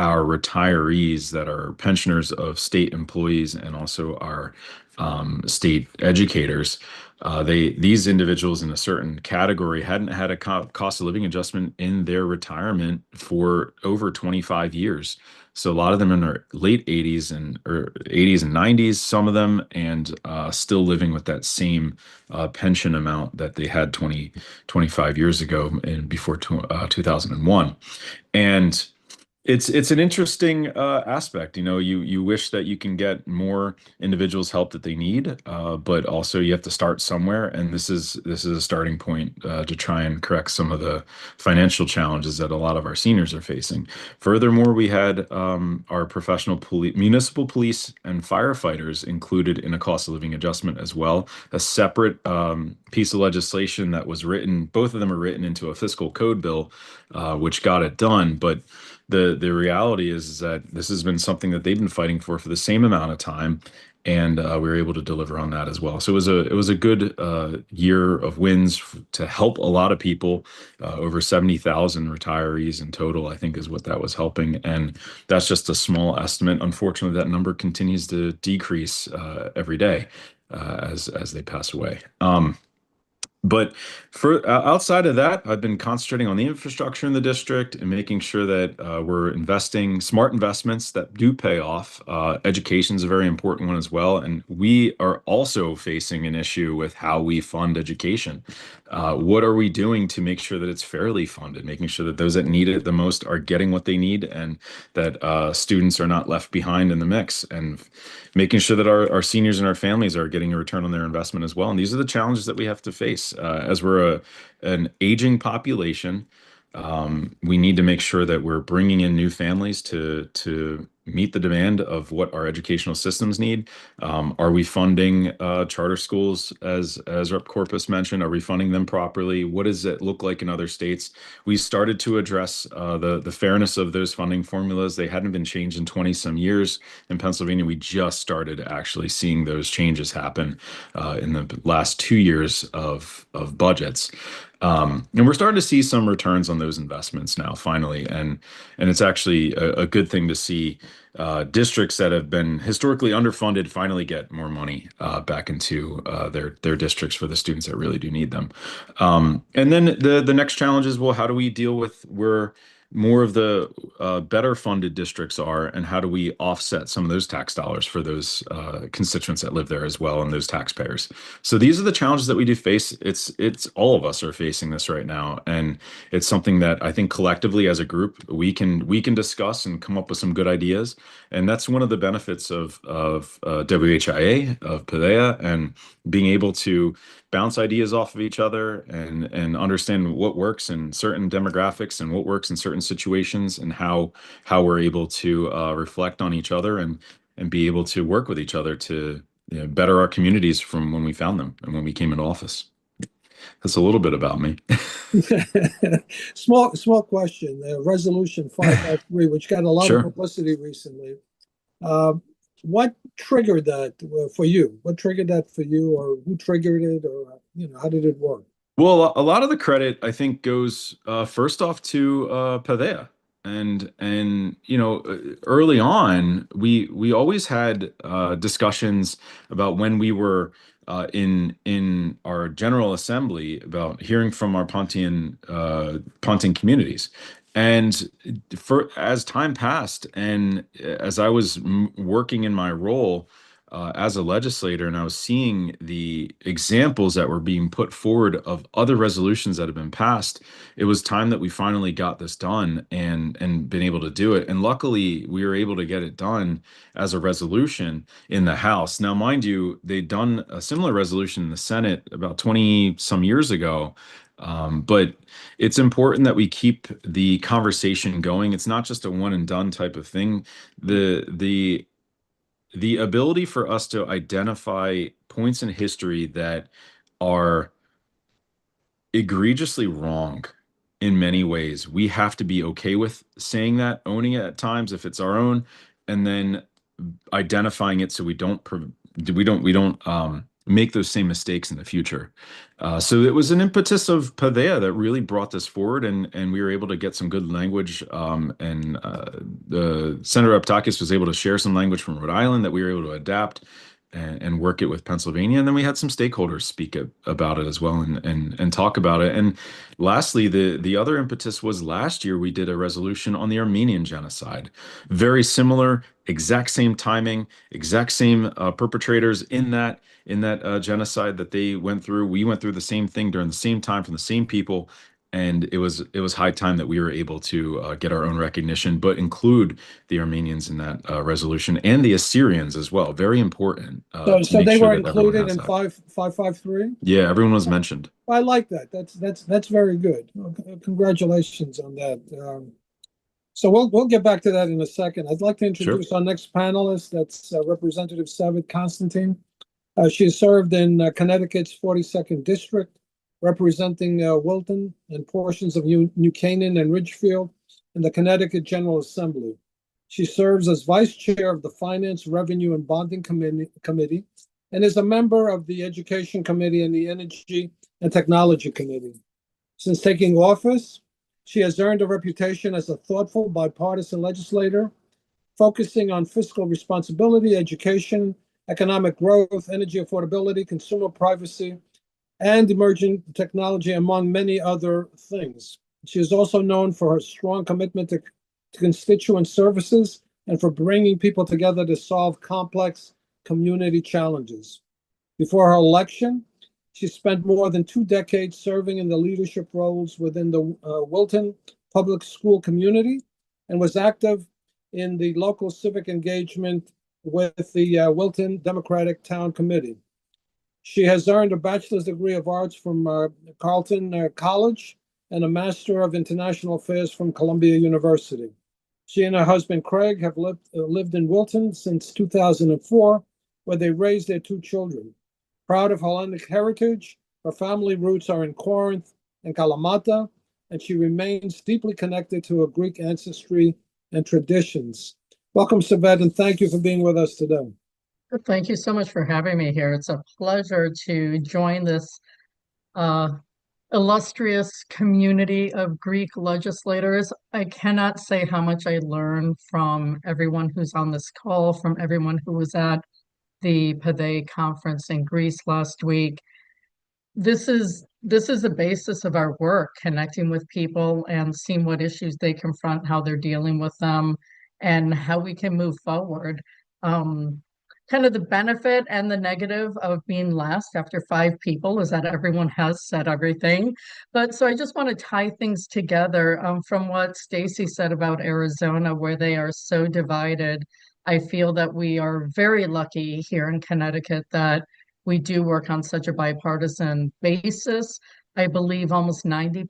our retirees that are pensioners of state employees and also our state educators. These individuals in a certain category hadn't had a cost of living adjustment in their retirement for over 25 years. So a lot of them in their late 80s and 90s, some of them, and still living with that same pension amount that they had 25 years ago and before 2001. And it's an interesting aspect. You wish that you can get more individuals help that they need, but also you have to start somewhere, and this is a starting point to try and correct some of the financial challenges that a lot of our seniors are facing. Furthermore, we had our professional municipal police and firefighters included in a cost of living adjustment as well, a separate piece of legislation that was written. Both of them are written into a fiscal code bill, which got it done, but the reality is that this has been something that they've been fighting for the same amount of time, and we were able to deliver on that as well. So it was a good year of wins to help a lot of people. Over 70,000 retirees in total, I think, is what that was helping, and that's just a small estimate. Unfortunately, that number continues to decrease every day as they pass away. But for outside of that, I've been concentrating on the infrastructure in the district and making sure that we're investing smart investments that do pay off. Education is a very important one as well. And we are also facing an issue with how we fund education. What are we doing to make sure that it's fairly funded, making sure that those that need it the most are getting what they need, and that students are not left behind in the mix, and making sure that our seniors and our families are getting a return on their investment as well. And these are the challenges that we have to face. As we're an aging population, we need to make sure that we're bringing in new families to meet the demand of what our educational systems need? Are we funding charter schools, as Rep. Courpas mentioned? Are we funding them properly? What does it look like in other states? We started to address the fairness of those funding formulas. They hadn't been changed in 20 some years. In Pennsylvania, we just started actually seeing those changes happen in the last 2 years of budgets. And we're starting to see some returns on those investments now, finally, and it's actually a good thing to see districts that have been historically underfunded finally get more money back into their districts for the students that really do need them. And then the next challenge is, well, how do we deal with where more of the better funded districts are, and how do we offset some of those tax dollars for those constituents that live there as well, and those taxpayers? So these are the challenges that we do face. It's all of us are facing this right now, and it's something that I think collectively as a group we can discuss and come up with some good ideas. And that's one of the benefits of WHIA, of PADEA, and being able to bounce ideas off of each other and understand what works in certain demographics and what works in certain situations, and how we're able to reflect on each other and be able to work with each other to better our communities from when we found them and when we came into office. That's a little bit about me. Small question. Resolution 553, which got a lot Sure. of publicity recently. What triggered that for you? What triggered that for you, or who triggered it, or how did it work? Well, a lot of the credit, I think, goes first off to PADEA. And early on, we always had discussions about when we were in our General Assembly about hearing from our Pontian communities. And as time passed, and as I was working in my role as a legislator, and I was seeing the examples that were being put forward of other resolutions that have been passed, it was time that we finally got this done and been able to do it. And luckily, we were able to get it done as a resolution in the House. Now, mind you, they'd done a similar resolution in the Senate about 20 some years ago. But it's important that we keep the conversation going. It's not just a one and done type of thing. The ability for us to identify points in history that are egregiously wrong in many ways, we have to be okay with saying that, owning it at times if it's our own, and then identifying it so we don't make those same mistakes in the future. So it was an impetus of PADEA that really brought this forward, and we were able to get some good language. And the Senator Raptakis was able to share some language from Rhode Island that we were able to adapt and work it with Pennsylvania. And then we had some stakeholders speak about it as well and talk about it. And lastly, the other impetus was last year we did a resolution on the Armenian genocide. Very similar, exact same timing, exact same perpetrators in that genocide that they went through. We went through the same thing during the same time from the same people. And it was high time that we were able to get our own recognition, but include the Armenians in that resolution, and the Assyrians as well. Very important. So they were included in 553? Yeah, everyone was mentioned. I like that. That's very good. Congratulations on that. So we'll get back to that in a second. I'd like to introduce our next panelist. That's Representative Savet Constantine. She has served in Connecticut's 42nd District, representing Wilton and portions of New Canaan and Ridgefield in the Connecticut General Assembly. She serves as Vice Chair of the Finance, Revenue, and Bonding Committee, and is a member of the Education Committee and the Energy and Technology Committee. Since taking office, she has earned a reputation as a thoughtful, bipartisan legislator, focusing on fiscal responsibility, education, economic growth, energy affordability, consumer privacy, and emerging technology, among many other things. She is also known for her strong commitment to constituent services and for bringing people together to solve complex community challenges. Before her election, she spent more than 2 decades serving in the leadership roles within the Wilton public school community, and was active in the local civic engagement with the Wilton Democratic Town Committee. She has earned a Bachelor's degree of Arts from Carleton College and a Master of International Affairs from Columbia University. She and her husband Craig have lived in Wilton since 2004, where they raised their 2 children. Proud of Hellenic heritage, her family roots are in Corinth and Kalamata, and she remains deeply connected to her Greek ancestry and traditions. Welcome, Savet, and thank you for being with us today. Thank you so much for having me here. It's a pleasure to join this illustrious community of Greek legislators. I cannot say how much I learned from everyone who's on this call, from everyone who was at the PADE conference in Greece last week. This is the basis of our work, connecting with people and seeing what issues they confront, how they're dealing with them, and how we can move forward. Kind of the benefit and the negative of being last after 5 people is that everyone has said everything. But so I just want to tie things together from what Stacy said about Arizona, where they are so divided. I feel that we are very lucky here in Connecticut that we do work on such a bipartisan basis. I believe almost 90%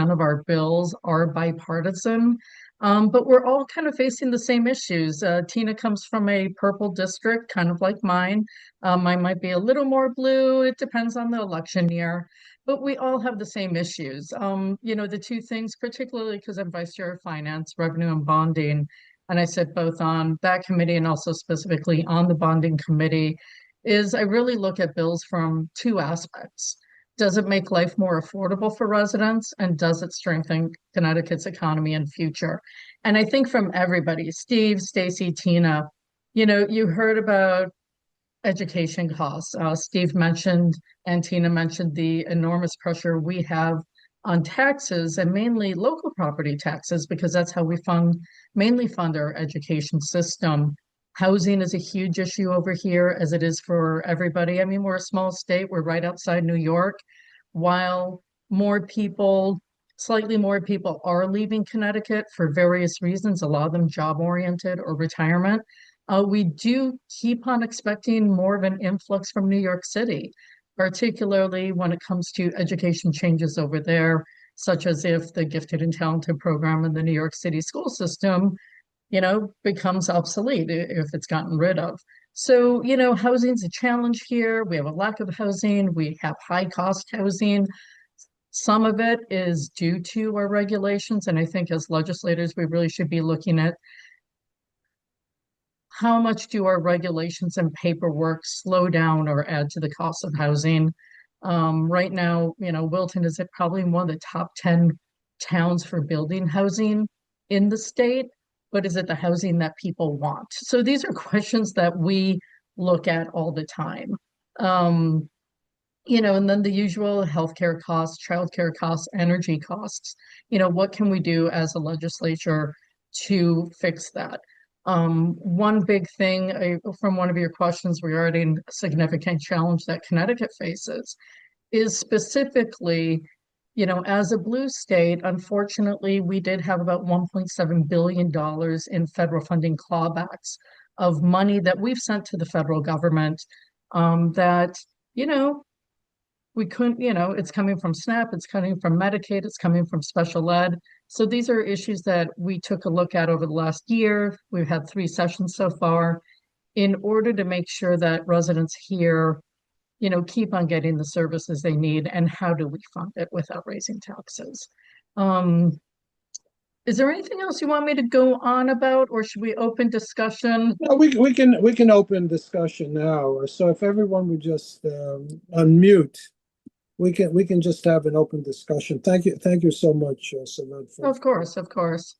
of our bills are bipartisan. But we're all kind of facing the same issues. Tina comes from a purple district, kind of like mine. Mine might be a little more blue. It depends on the election year, but we all have the same issues. The 2 things, particularly because I'm vice chair of finance, revenue and bonding, and I sit both on that committee and also specifically on the bonding committee, is I really look at bills from 2 aspects. Does it make life more affordable for residents? And does it strengthen Connecticut's economy and future? And I think from everybody, Steve, Stacy, Tina, you heard about education costs. Steve mentioned and Tina mentioned the enormous pressure we have on taxes, and mainly local property taxes, because that's how we mainly fund our education system. Housing is a huge issue over here, as it is for everybody. I mean, we're a small state. We're right outside New York. While slightly more people are leaving Connecticut for various reasons, a lot of them job-oriented or retirement, we do keep on expecting more of an influx from New York City, particularly when it comes to education changes over there, such as if the gifted and talented program in the New York City school system becomes obsolete if it's gotten rid of. So, housing's a challenge here. We have a lack of housing. We have high cost housing. Some of it is due to our regulations. And I think as legislators, we really should be looking at how much do our regulations and paperwork slow down or add to the cost of housing. Right now, Wilton is probably one of the top 10 towns for building housing in the state. But is it the housing that people want? So these are questions that we look at all the time. And then the usual healthcare costs, childcare costs, energy costs. What can we do as a legislature to fix that? One big thing from one of your questions regarding a significant challenge that Connecticut faces is specifically as a blue state, unfortunately, we did have about $1.7 billion in federal funding clawbacks of money that we've sent to the federal government that, we couldn't, it's coming from SNAP, it's coming from Medicaid, it's coming from special ed. So these are issues that we took a look at over the last year. We've had 3 sessions so far in order to make sure that residents here keep on getting the services they need, and how do we fund it without raising taxes? Is there anything else you want me to go on about, or should we open discussion? No, we can open discussion now. So if everyone would just unmute, we can just have an open discussion. Thank you so much, Savet. Of course.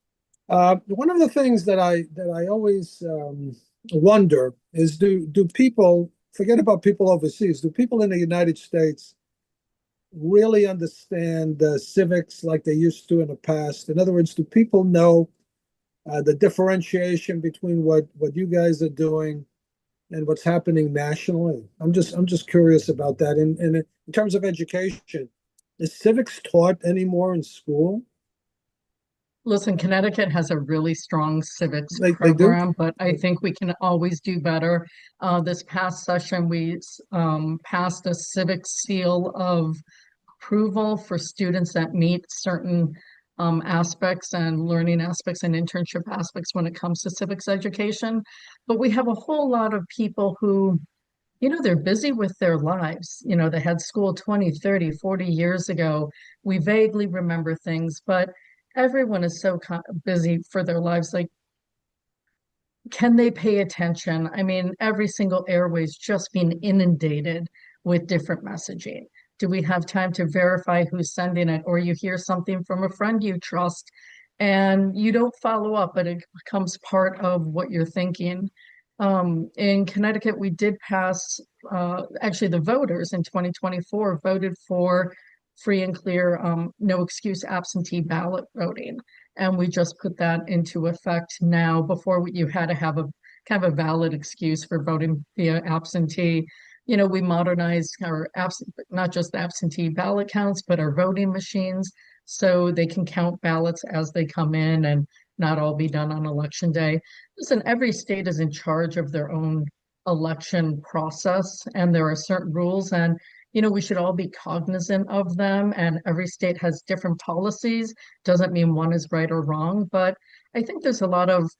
One of the things that I always wonder is, do people, forget about people overseas, do people in the United States really understand civics like they used to in the past? In other words, do people know the differentiation between what you guys are doing and what's happening nationally? I'm just curious about that. In terms of education, is civics taught anymore in school? Listen, Connecticut has a really strong civics They do? program, but I think we can always do better. This past session, we passed a civics seal of approval for students that meet certain aspects and learning aspects and internship aspects when it comes to civics education. But we have a whole lot of people who, they're busy with their lives. They had school 20, 30, 40 years ago. We vaguely remember things, but everyone is so busy for their lives. Like, can they pay attention? I mean, every single airway's just being inundated with different messaging. Do we have time to verify who's sending it? Or you hear something from a friend you trust and you don't follow up, but it becomes part of what you're thinking. In Connecticut, we did pass, actually the voters in 2024 voted for free and clear, no excuse absentee ballot voting. And we just put that into effect now. Before you had to have a kind of a valid excuse for voting via absentee. We modernized our not just the absentee ballot counts, but our voting machines so they can count ballots as they come in and not all be done on election day. Listen, every state is in charge of their own election process, and there are certain rules, and we should all be cognizant of them. And every state has different policies. Doesn't mean one is right or wrong, but I think there's a lot of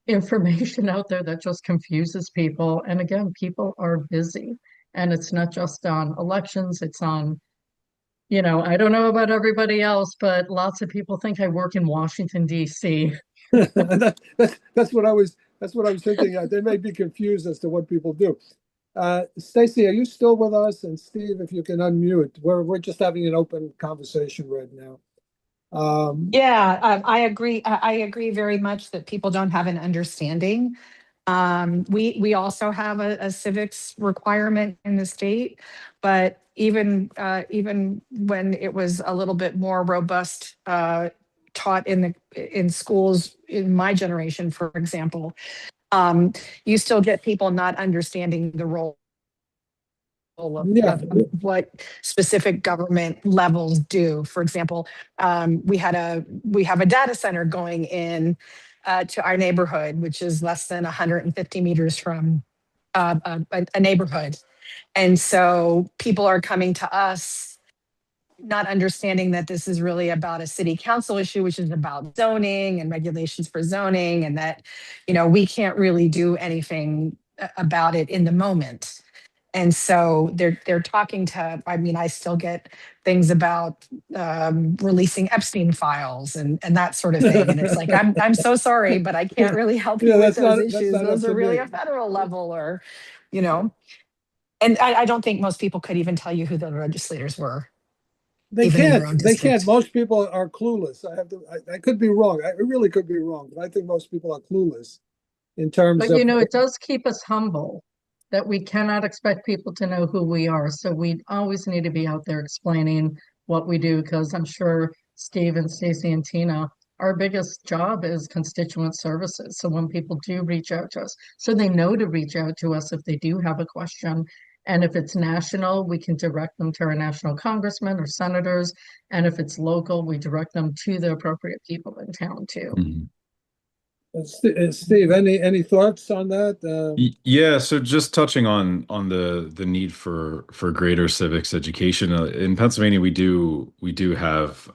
information out there that just confuses people. And again, people are busy, and it's not just on elections, it's on I don't know about everybody else, but lots of people think I work in Washington, D.C. That's what I was thinking. They may be confused as to what people do. Stacy, are you still with us? And Steve, if you can unmute. We're just having an open conversation right now. I agree. I agree very much that people don't have an understanding. We also have a civics requirement in the state, but even when it was a little bit more robust, taught in schools in my generation, for example, you still get people not understanding the role of what specific government levels do. For example, we have a data center going in to our neighborhood, which is less than 150 meters from a neighborhood. And so people are coming to us not understanding that this is really about a city council issue, which is about zoning and regulations for zoning, and that, we can't really do anything about it in the moment. And so they're talking to, I still get things about releasing Epstein files and that sort of thing. And it's like, I'm so sorry, but I can't really help you with those issues. Those are really a federal level or, and I don't think most people could even tell you who the legislators were. They can't. Most people are clueless. I could be wrong. I really could be wrong, but I think most people are clueless in terms of. But it does keep us humble that we cannot expect people to know who we are. So we always need to be out there explaining what we do, because I'm sure Steve and Stacy and Tina, our biggest job is constituent services. So when people do reach out to us, so they know to reach out to us if they do have a question. And if it's national, we can direct them to our national congressmen or senators. And if it's local, we direct them to the appropriate people in town too. Mm-hmm. Steve, any thoughts on that? Yeah, so just touching on the need for greater civics education in Pennsylvania, we do have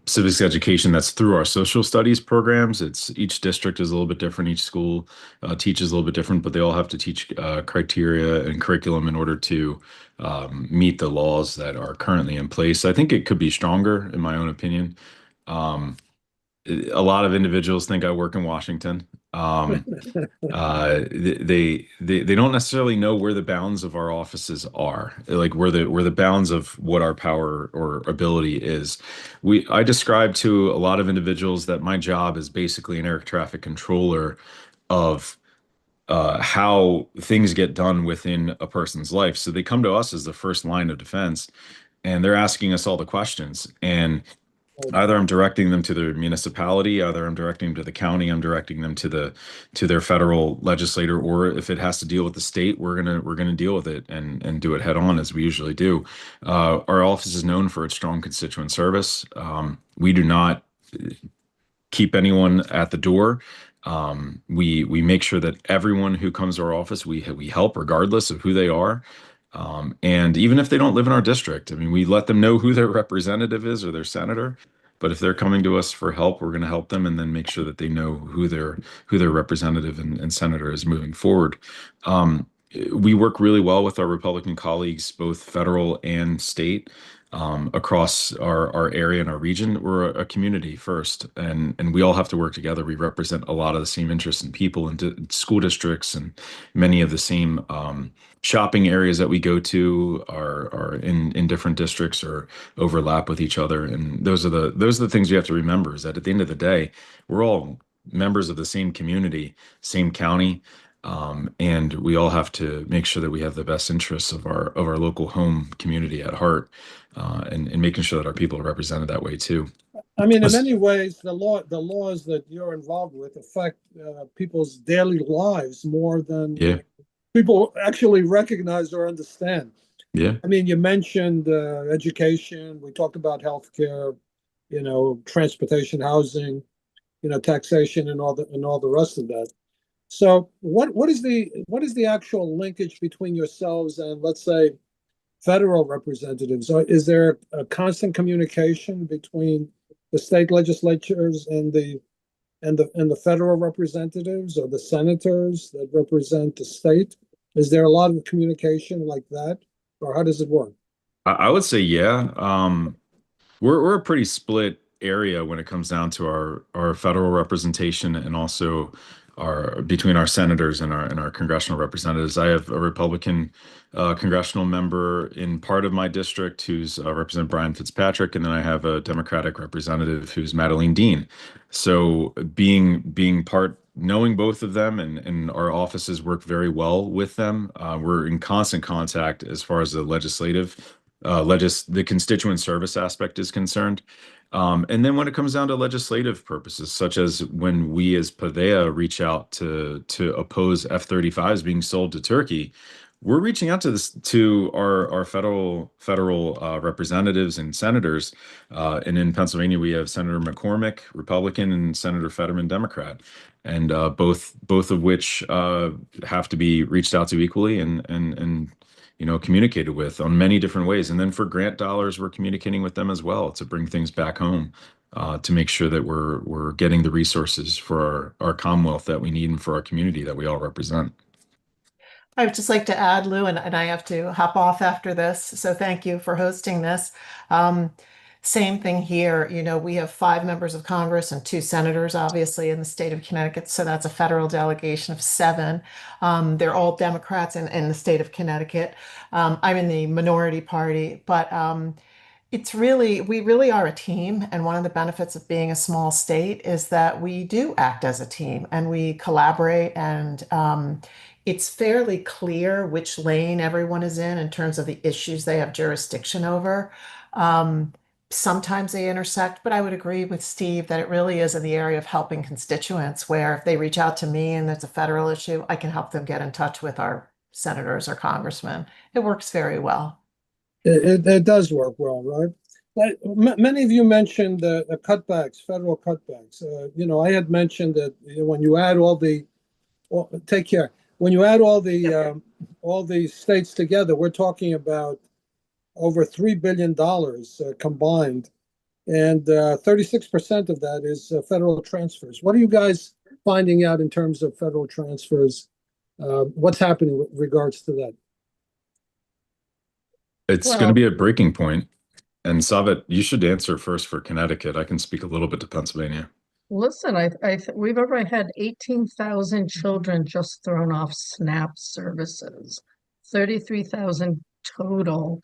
civics education that's through our social studies programs. Each district is a little bit different. Each school teaches a little bit different, but they all have to teach criteria and curriculum in order to meet the laws that are currently in place. I think it could be stronger, in my own opinion. A lot of individuals think I work in Washington. They don't necessarily know where the bounds of our offices are, like where the bounds of what our power or ability is. I describe to a lot of individuals that my job is basically an air traffic controller of how things get done within a person's life. So they come to us as the first line of defense, and they're asking us all the questions. And either I'm directing them to their municipality, either I'm directing them to the county, I'm directing them to their federal legislator, or if it has to deal with the state, we're gonna deal with it and do it head on, as we usually do. Our office is known for its strong constituent service. We do not keep anyone at the door. We make sure that everyone who comes to our office, we help regardless of who they are. And even if they don't live in our district, we let them know who their representative is or their senator. But if they're coming to us for help, we're going to help them and then make sure that they know who their representative and senator is moving forward. We work really well with our Republican colleagues, both federal and state. Across our area and our region, we're a community first, and we all have to work together. We represent a lot of the same interests and people in school districts, and many of the same shopping areas that we go to are in different districts or overlap with each other. And those are the things you have to remember, is that at the end of the day, we're all members of the same community, same county. And we all have to make sure that we have the best interests of our local home community at heart, and making sure that our people are represented that way too. I mean, in many ways, the laws that you're involved with affect people's daily lives more than Yeah, people actually recognize or understand. yeah. I mean, you mentioned education. We talked about healthcare, transportation, housing, taxation, and all the rest of that. So, what is the actual linkage between yourselves and, let's say, federal representatives? Or is there a constant communication between the state legislatures and the federal representatives, or the senators that represent the state? Is there a lot of communication like that, or how does it work? I would say, yeah. We're a pretty split area when it comes down to our federal representation, and also our between our senators and our congressional representatives. I have a Republican congressional member in part of my district who's Representative Brian Fitzpatrick, and then I have a Democratic representative who's Madeline Dean. So being part, knowing both of them, and our offices work very well with them. We're in constant contact as far as the legislative the constituent service aspect is concerned. And then when it comes down to legislative purposes, such as when we as Pavea reach out to oppose F-35s being sold to Turkey, we're reaching out to our federal representatives and senators. And in Pennsylvania, we have Senator McCormick, Republican, and Senator Fetterman, Democrat, and both of which have to be reached out to equally and communicated with on many different ways. And then for grant dollars, we're communicating with them as well to bring things back home, to make sure that we're getting the resources for our Commonwealth that we need and for our community that we all represent. I would just like to add, Lou, and I have to hop off after this, so thank you for hosting this. Same thing here. We have 5 members of Congress and 2 senators, obviously, in the state of Connecticut. So that's a federal delegation of 7. They're all Democrats in the state of Connecticut. I'm in the minority party, but we really are a team. And one of the benefits of being a small state is that we do act as a team and we collaborate, and it's fairly clear which lane everyone is in terms of the issues they have jurisdiction over. Sometimes they intersect, but I would agree with Steve that it really is in the area of helping constituents, where if they reach out to me and it's a federal issue, I can help them get in touch with our senators or congressmen. It works very well. It does work well, right? Many of you mentioned the cutbacks, federal cutbacks. I had mentioned that when you add take care. When you add all the states together, we're talking about over $3 billion combined, and 36% of that is federal transfers. What are you guys finding out in terms of federal transfers? What's happening with regards to that? It's going to be a breaking point. And Savet, you should answer first for Connecticut. I can speak a little bit to Pennsylvania. Listen, we've already had 18,000 children just thrown off SNAP services, 33,000 total.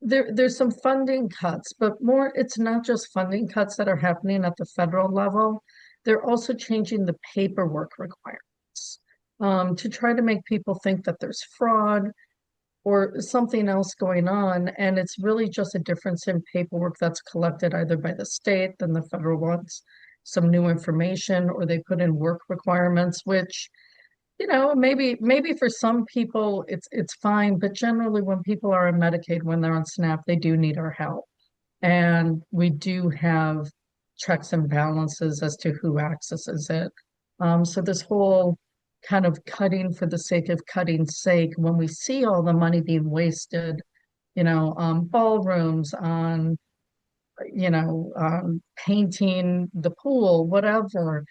There's some funding cuts, but it's not just funding cuts that are happening at the federal level. They're also changing the paperwork requirements to try to make people think that there's fraud or something else going on. And it's really just a difference in paperwork that's collected either by the state, then the federal wants some new information, or they put in work requirements, which, maybe for some people it's fine, but generally when people are on Medicaid, when they're on SNAP, they do need our help. And we do have checks and balances as to who accesses it. So this whole kind of cutting for the sake of cutting's sake, when we see all the money being wasted, on ballrooms, on painting the pool, whatever.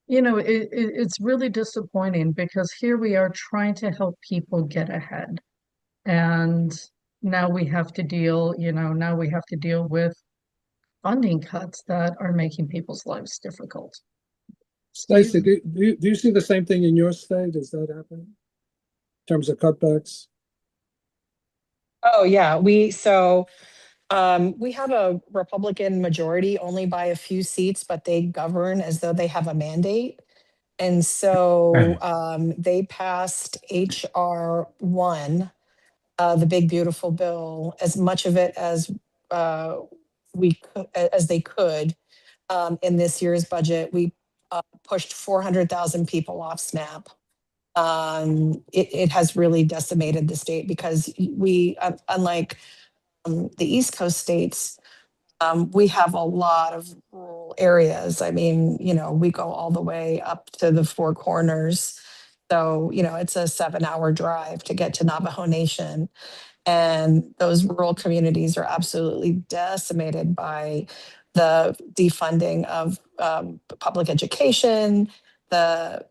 It's really disappointing because here we are trying to help people get ahead. And now we have to deal with funding cuts that are making people's lives difficult. Stacey, do you see the same thing in your state? Is that happening in terms of cutbacks? Oh, yeah. We have a Republican majority only by a few seats, but they govern as though they have a mandate. And so they passed HR 1, the big beautiful bill, as much of it as as they could in this year's budget. We pushed 400,000 people off SNAP. It has really decimated the state because we, unlike the East Coast states, we have a lot of rural areas. I mean, we go all the way up to the Four Corners. So, it's a 7-hour drive to get to Navajo Nation. And those rural communities are absolutely decimated by the defunding of public education, and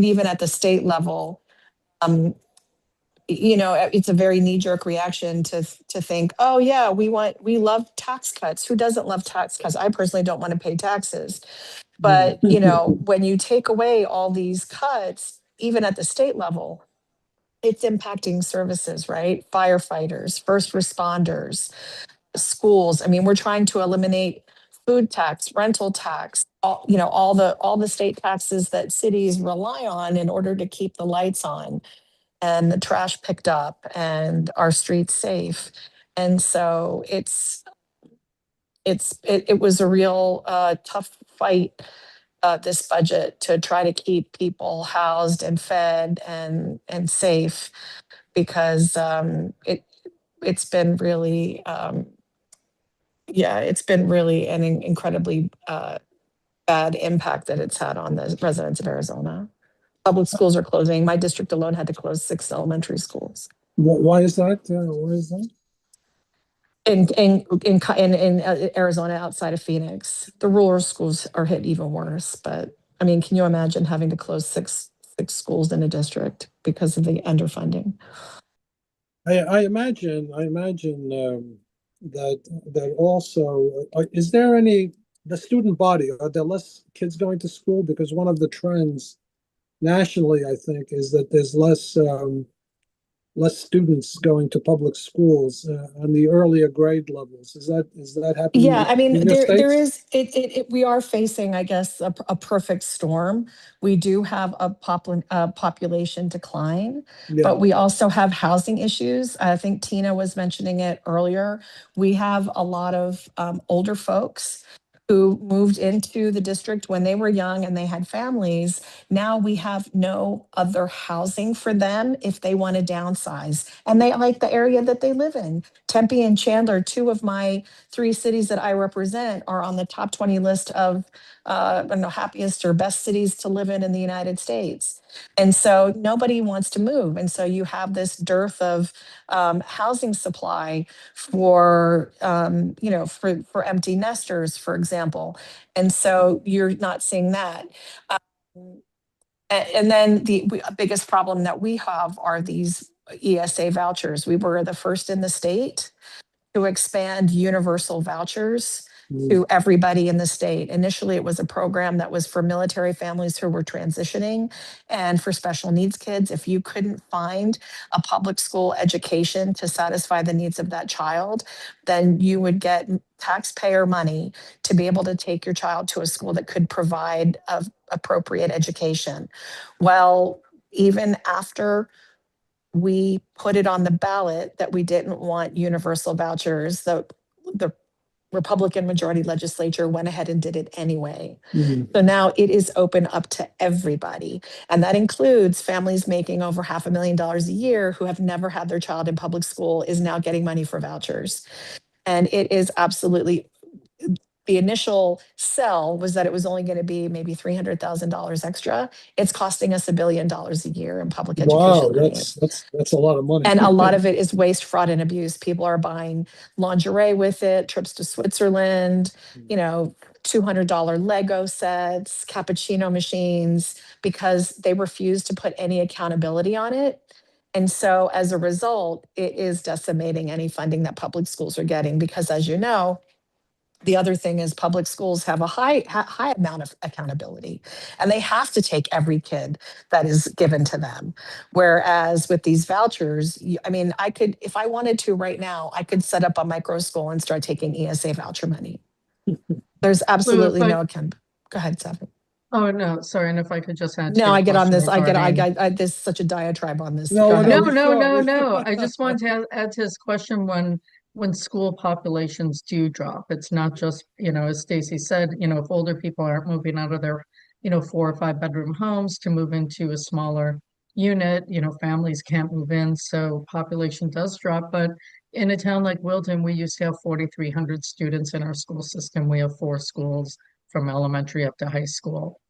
even at the state level, it's a very knee-jerk reaction to think, oh yeah, we love tax cuts. Who doesn't love tax cuts? I personally don't want to pay taxes. But, when you take away all these cuts, even at the state level, it's impacting services, right? Firefighters, first responders, schools. I mean, we're trying to eliminate food tax, rental tax, all the state taxes that cities rely on in order to keep the lights on and the trash picked up and our streets safe. And so it was a real tough fight, this budget, to try to keep people housed and fed and safe, because it's been really it's been really an incredibly bad impact that it's had on the residents of Arizona. Public schools are closing. My district alone had to close 6 elementary schools. Why is that? Why is that? In Arizona, outside of Phoenix, the rural schools are hit even worse. But I mean, can you imagine having to close six schools in a district because of the underfunding? I imagine that also, is there the student body, are there less kids going to school? Because one of the trends nationally, I think, is that there's less students going to public schools on the earlier grade levels. Is that happening? Yeah, I mean, in your there states? is we are facing, I guess, a perfect storm. We do have a population decline, Yeah. but we also have housing issues. I think Tina was mentioning it earlier. We have a lot of older folks who moved into the district when they were young and they had families. Now we have no other housing for them if they want to downsize, and they like the area that they live in. Tempe and Chandler, 2 of my 3 cities that I represent, are on the top 20 list of happiest or best cities to live in the United States. And so nobody wants to move. And so you have this dearth of housing supply for empty nesters, for example. And so you're not seeing that. And then the biggest problem that we have are these ESA vouchers. We were the first in the state to expand universal vouchers to everybody in the state. Initially, it was a program that was for military families who were transitioning and for special needs kids. If you couldn't find a public school education to satisfy the needs of that child, then you would get taxpayer money to be able to take your child to a school that could provide an appropriate education. Well, even after we put it on the ballot that we didn't want universal vouchers, the Republican majority legislature went ahead and did it anyway. So now it is open up to everybody. And that includes families making over $500,000 a year who have never had their child in public school is now getting money for vouchers. And it is absolutely the initial sell was that it was only going to be maybe $300,000 extra. It's costing us $1 billion a year in public education. Wow, money. that's a lot of money. And a lot of it is waste, fraud, and abuse. People are buying lingerie with it, trips to Switzerland, $200 Lego sets, cappuccino machines, because they refuse to put any accountability on it. And so as a result, it is decimating any funding that public schools are getting, because as you know, the other thing is public schools have a high amount of accountability, and they have to take every kid that is given to them. Whereas with these vouchers, I could, if I wanted to right now, I could set up a micro school and start taking ESA voucher money. There's absolutely no account. Go ahead, Savet. Oh, no, sorry. And if I could just add. No, I get on this. Regarding... There's such a diatribe on this. No. I just want to add to his question when school populations do drop. It's not just, as Stacy said, if older people aren't moving out of their, 4 or 5 bedroom homes to move into a smaller unit, families can't move in. So population does drop. But in a town like Wilton, we used to have 4,300 students in our school system. We have 4 schools from elementary up to high school.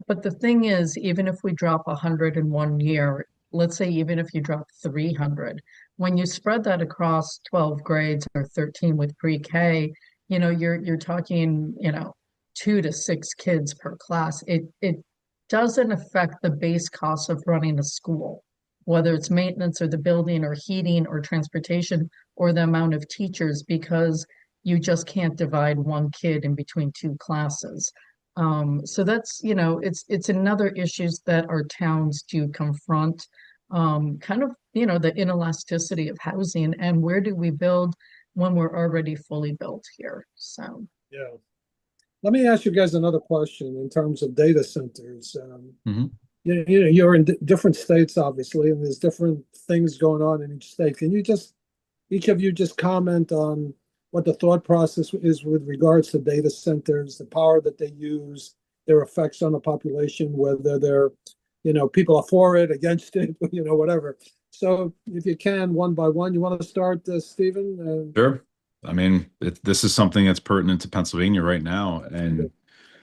But the thing is, even if we drop 100 in 1 year, let's say even if you drop 300, when you spread that across 12 grades or 13 with pre-K, you're talking, 2 to 6 kids per class. It doesn't affect the base cost of running a school, whether it's maintenance or the building or heating or transportation or the amount of teachers, because you just can't divide 1 kid in between 2 classes. So that's, it's another issues that our towns do confront, kind of, the inelasticity of housing and where do we build when we're already fully built here. So, yeah. Let me ask you guys another question in terms of data centers. You're in different states, obviously, and there's different things going on in each state. Can you each of you just comment on what the thought process is with regards to data centers, the power that they use, their effects on the population, whether they're, people are for it, against it, whatever. So if you can, one by one, you want to start, Stephen? Sure. This is something that's pertinent to Pennsylvania right now. And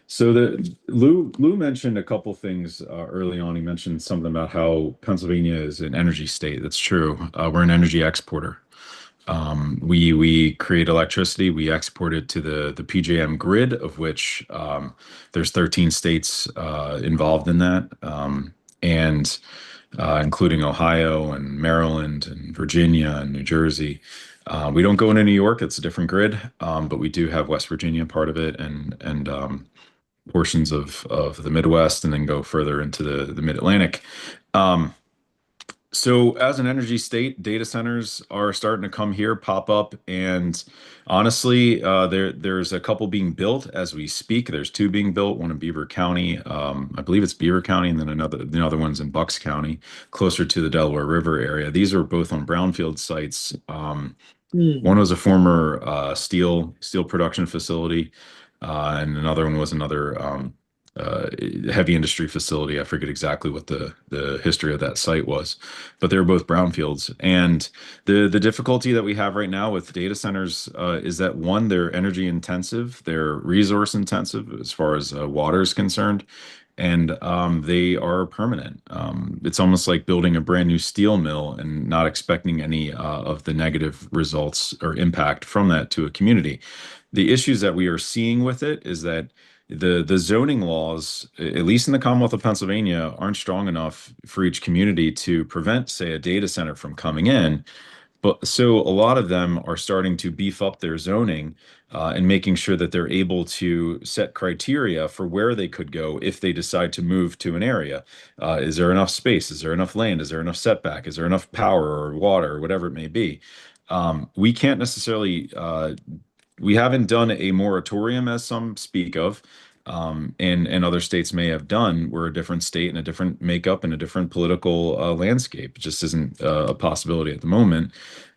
so Lou mentioned a couple things early on. He mentioned something about how Pennsylvania is an energy state. That's true. We're an energy exporter. We create electricity, we export it to the PJM grid, of which there's 13 states involved in that, and including Ohio and Maryland and Virginia and New Jersey. We don't go into New York, it's a different grid, but we do have West Virginia part of it and portions of the Midwest, and then go further into the Mid-Atlantic. So as an energy state, data centers are starting to come here, pop up, and honestly, there's a couple being built as we speak. There's 2 being built, one in Beaver County, I believe it's Beaver County, and then the other one's in Bucks County, closer to the Delaware River area. These are both on brownfield sites. One was a former steel production facility, and another one was another heavy industry facility. I forget exactly what the history of that site was, but they're both brownfields. And the difficulty that we have right now with data centers is that, one, they're energy intensive, they're resource intensive as far as water is concerned, and they are permanent. It's almost like building a brand new steel mill and not expecting any of the negative results or impact from that to a community. The issues that we are seeing with it is that the zoning laws, at least in the Commonwealth of Pennsylvania, aren't strong enough for each community to prevent, say, a data center from coming in. But so a lot of them are starting to beef up their zoning and making sure that they're able to set criteria for where they could go if they decide to move to an area. Is there enough space? Is there enough land? Is there enough setback? Is there enough power or water or whatever it may be? We can't necessarily we haven't done a moratorium, as some speak of, and other states may have done. We're a different state and a different makeup and a different political landscape. It just isn't a possibility at the moment.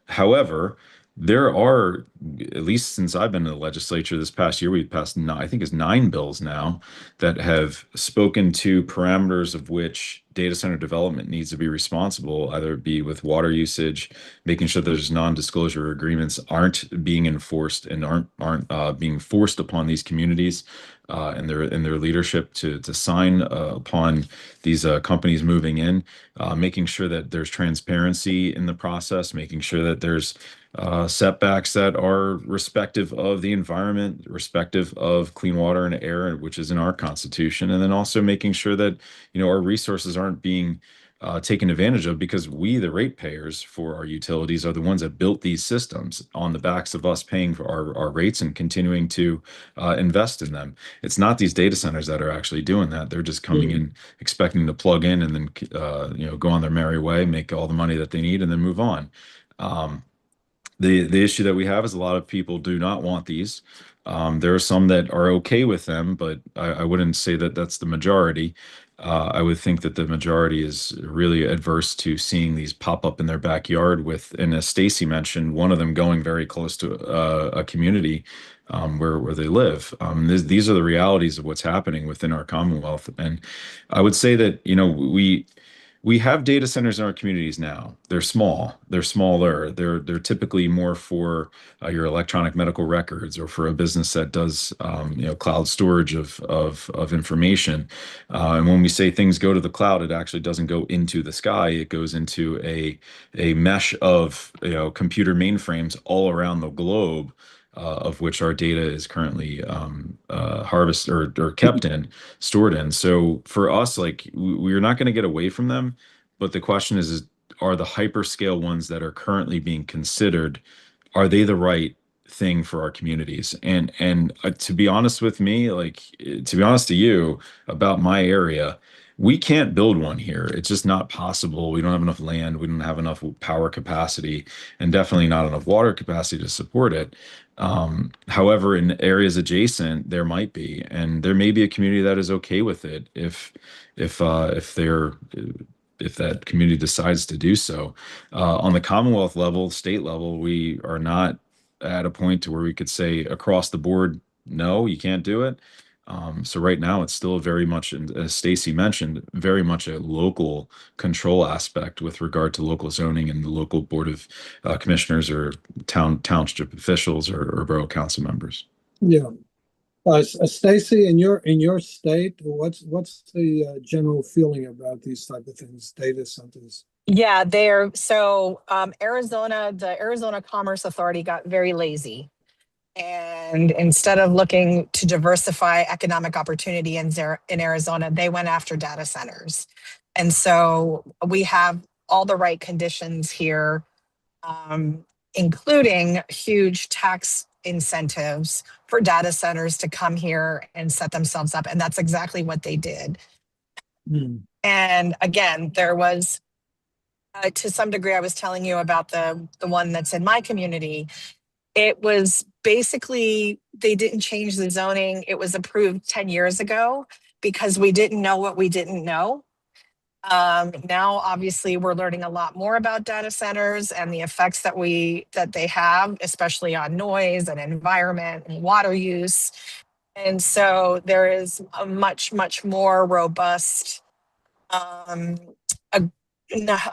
However, there are, at least since I've been in the legislature this past year, we've passed I think it's 9 bills now that have spoken to parameters of which data center development needs to be responsible, either it be with water usage, making sure there's non-disclosure agreements aren't being enforced and aren't being forced upon these communities and their leadership to sign upon these companies moving in, making sure that there's transparency in the process, making sure that there's setbacks that are respective of the environment, respective of clean water and air, which is in our constitution, and then also making sure that our resources aren't being taken advantage of, because we, the ratepayers for our utilities, are the ones that built these systems on the backs of us paying for our rates and continuing to invest in them. It's not these data centers that are actually doing that. They're just coming in expecting to plug in and then go on their merry way, make all the money that they need, and then move on. The issue that we have is a lot of people do not want these. There are some that are okay with them, but I wouldn't say that that's the majority. I would think that the majority is really adverse to seeing these pop up in their backyard with, and as Stacy mentioned, one of them going very close to a community where they live. These are the realities of what's happening within our Commonwealth. And I would say that, we have data centers in our communities now. They're small. They're smaller. They're typically more for your electronic medical records, or for a business that does cloud storage of information. And when we say things go to the cloud, it actually doesn't go into the sky. It goes into a mesh of computer mainframes all around the globe, of which our data is currently harvested or kept in, stored in. So for us, like, we're not going to get away from them, but the question is are the hyperscale ones that are currently being considered, are they the right thing for our communities? And to be honest with me, to be honest to you about my area, we can't build one here. It's just not possible. We don't have enough land. We don't have enough power capacity, and definitely not enough water capacity to support it. However, in areas adjacent, there might be, and there may be a community that is okay with it if that community decides to do so. On the Commonwealth level, state level, we are not at a point to where we could say across the board, no, you can't do it. So right now, it's still very much, as Stacy mentioned, very much a local control aspect with regard to local zoning and the local board of commissioners or township officials or borough council members. Yeah. Stacy, in your state, what's the general feeling about these type of things, data centers? Yeah, Arizona, the Arizona Commerce Authority got very lazy. And instead of looking to diversify economic opportunity in Arizona, they went after data centers. And so we have all the right conditions here, including huge tax incentives for data centers to come here and set themselves up. And that's exactly what they did. And again, there was, to some degree, I was telling you about the one that's in my community. It was basically, they didn't change the zoning. It was approved 10 years ago because we didn't know what we didn't know. Now, obviously, we're learning a lot more about data centers and the effects that they have, especially on noise and environment and water use. And so there is a much, much more robust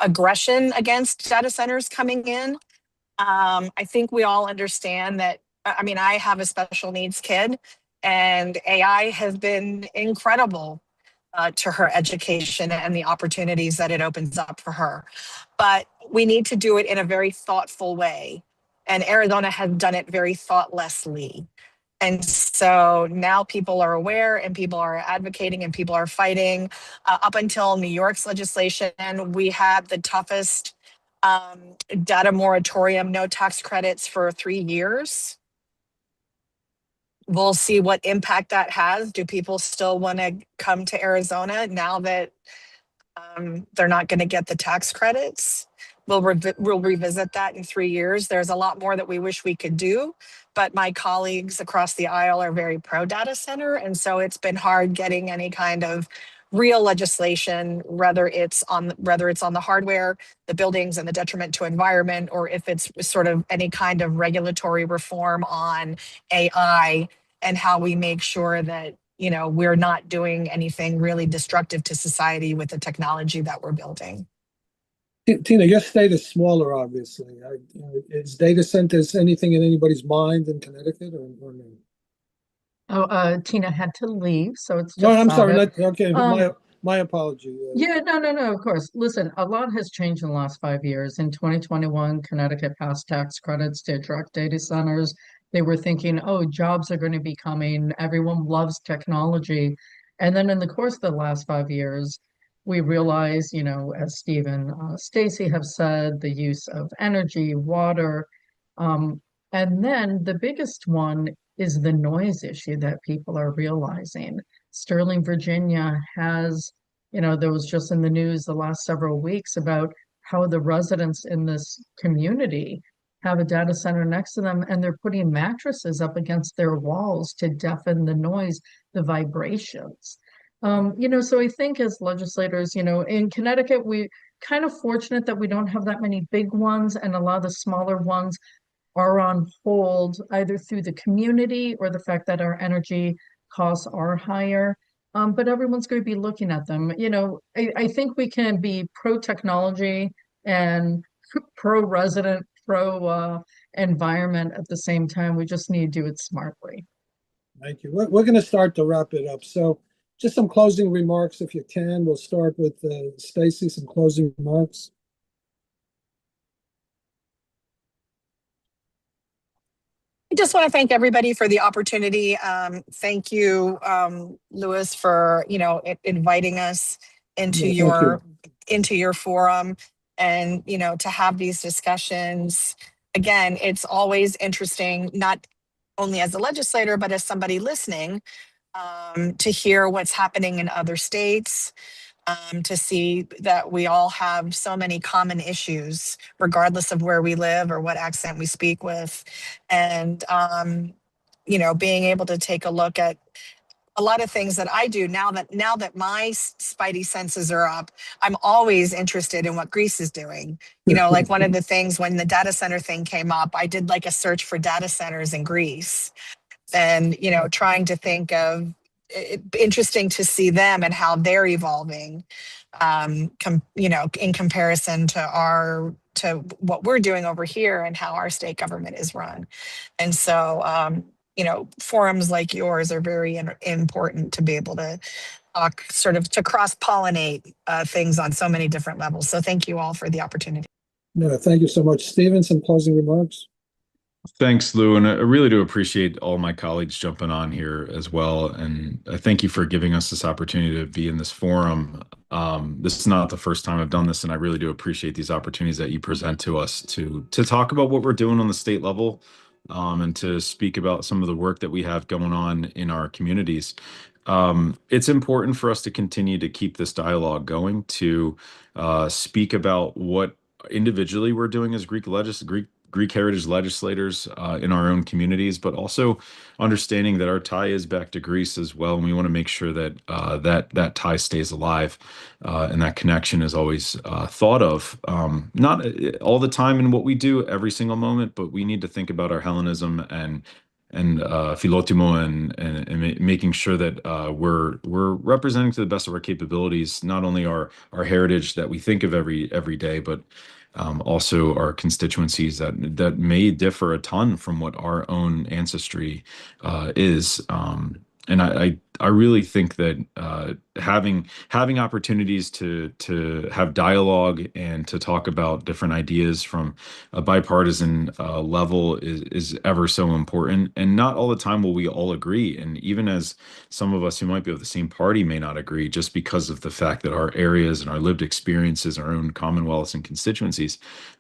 aggression against data centers coming in. I think we all understand that. I mean, I have a special needs kid, and AI has been incredible to her education and the opportunities that it opens up for her. But we need to do it in a very thoughtful way. And Arizona has done it very thoughtlessly. And so now people are aware and people are advocating and people are fighting. Up until New York's legislation, we had the toughest data moratorium, no tax credits for 3 years. We'll see what impact that has. Do people still want to come to Arizona now that they're not going to get the tax credits? We'll revisit that in 3 years. There's a lot more that we wish we could do, but my colleagues across the aisle are very pro data center. And so it's been hard getting any kind of real legislation, whether it's on the hardware, the buildings, and the detriment to environment, or if it's sort of any kind of regulatory reform on AI and how we make sure that, you know, we're not doing anything really destructive to society with the technology that we're building. Tina, your state is smaller, obviously. Is data centers anything in anybody's mind in Connecticut or no? Oh, Tina had to leave, so it's No, just I'm sorry. Savet. Okay, my apology. Yeah, no, of course. Listen, a lot has changed in the last 5 years. In 2021, Connecticut passed tax credits to attract data centers. They were thinking, oh, jobs are going to be coming. Everyone loves technology. And then in the course of the last 5 years, we realized, you know, as Steve and Stacy have said, the use of energy, water. And then the biggest one is the noise issue that people are realizing. Sterling, Virginia has, you know, there was just in the news the last several weeks about how the residents in this community have a data center next to them and they're putting mattresses up against their walls to deafen the noise, the vibrations. You know, so I think as legislators, you know, in Connecticut, we kind of fortunate that we don't have that many big ones, and a lot of the smaller ones are on hold either through the community or the fact that our energy costs are higher. But everyone's going to be looking at them. You know, I think we can be pro technology and pro resident, pro environment at the same time. We just need to do it smartly. Thank you. We're going to start to wrap it up. So just some closing remarks, if you can. We'll start with Stacy, some closing remarks. I just want to thank everybody for the opportunity. Thank you, Louis, for, you know, inviting us into your forum, and, you know, to have these discussions. Again, it's always interesting, not only as a legislator, but as somebody listening, to hear what's happening in other states. To see that we all have so many common issues, regardless of where we live or what accent we speak with. And, you know, being able to take a look at a lot of things that I do now that my spidey senses are up, I'm always interested in what Greece is doing. You know, like one of the things when the data center thing came up, I did like a search for data centers in Greece, and, you know, trying to think of interesting to see them and how they're evolving, you know, in comparison to what we're doing over here and how our state government is run. And so, you know, forums like yours are very important to be able to talk, sort of to cross-pollinate things on so many different levels. So thank you all for the opportunity. No, thank you so much. Stephen, some closing remarks. Thanks, Lou, and I really do appreciate all my colleagues jumping on here as well. And I thank you for giving us this opportunity to be in this forum. This is not the first time I've done this, and I really do appreciate these opportunities that you present to us to talk about what we're doing on the state level, and to speak about some of the work that we have going on in our communities. It's important for us to continue to keep this dialogue going, to speak about what individually we're doing as Greek heritage legislators in our own communities, but also understanding that our tie is back to Greece as well, and we want to make sure that that tie stays alive, and that connection is always thought of, not all the time in what we do every single moment, but we need to think about our Hellenism and philotimo and making sure that we're representing to the best of our capabilities not only our heritage that we think of every day, but also our constituencies that may differ a ton from what our own ancestry is. And I really think that having opportunities to have dialogue and to talk about different ideas from a bipartisan level is ever so important. And not all the time will we all agree. And even as some of us who might be of the same party may not agree, just because of the fact that our areas and our lived experiences, our own commonwealths and constituencies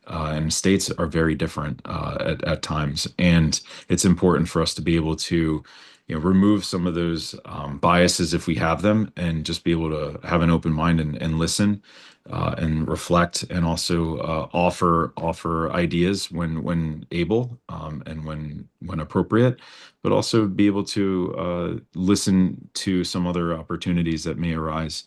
and states are very different at times. And it's important for us to be able to remove some of those biases if we have them, and just be able to have an open mind and listen and reflect, and also offer ideas when able, and when appropriate, but also be able to listen to some other opportunities that may arise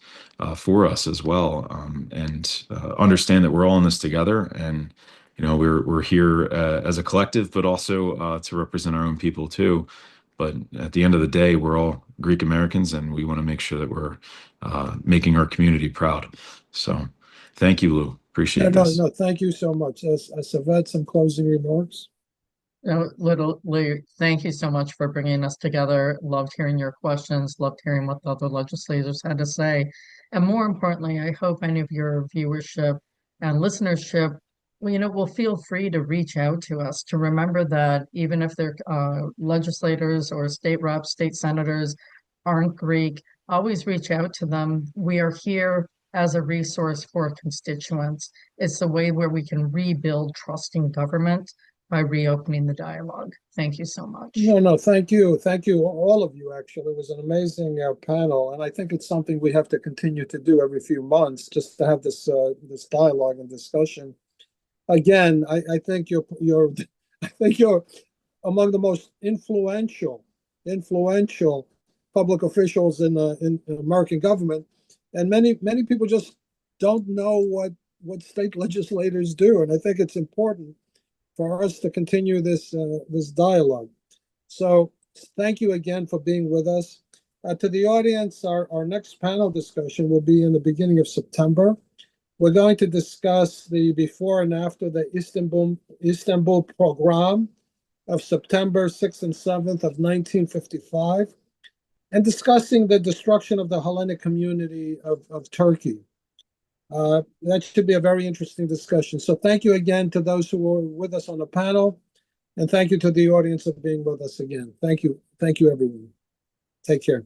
for us as well, and understand that we're all in this together, and we're here as a collective, but also to represent our own people too. But at the end of the day, we're all Greek Americans, and we want to make sure that we're making our community proud. So thank you, Lou. Appreciate this. No, thank you so much. Savet, some closing remarks? Literally, thank you so much for bringing us together. Loved hearing your questions, loved hearing what the other legislators had to say. And more importantly, I hope any of your viewership and listenership, will feel free to reach out to us, to remember that even if they're legislators or state reps, state senators aren't Greek, always reach out to them. We are here as a resource for constituents. It's a way where we can rebuild trust in government by reopening the dialogue. Thank you so much. No, thank you. Thank you, all of you, actually. It was an amazing panel, and I think it's something we have to continue to do every few months, just to have this dialogue and discussion. Again, I think you're among the most influential public officials in American government, and many people just don't know what state legislators do, and I think it's important for us to continue this dialogue. So thank you again for being with us. To the audience, our next panel discussion will be in the beginning of September. We're going to discuss the before and after the Istanbul program of September 6th and 7th of 1955, and discussing the destruction of the Hellenic community of Turkey. That should be a very interesting discussion. So thank you again to those who were with us on the panel, and thank you to the audience for being with us again. Thank you. Thank you, everyone. Take care.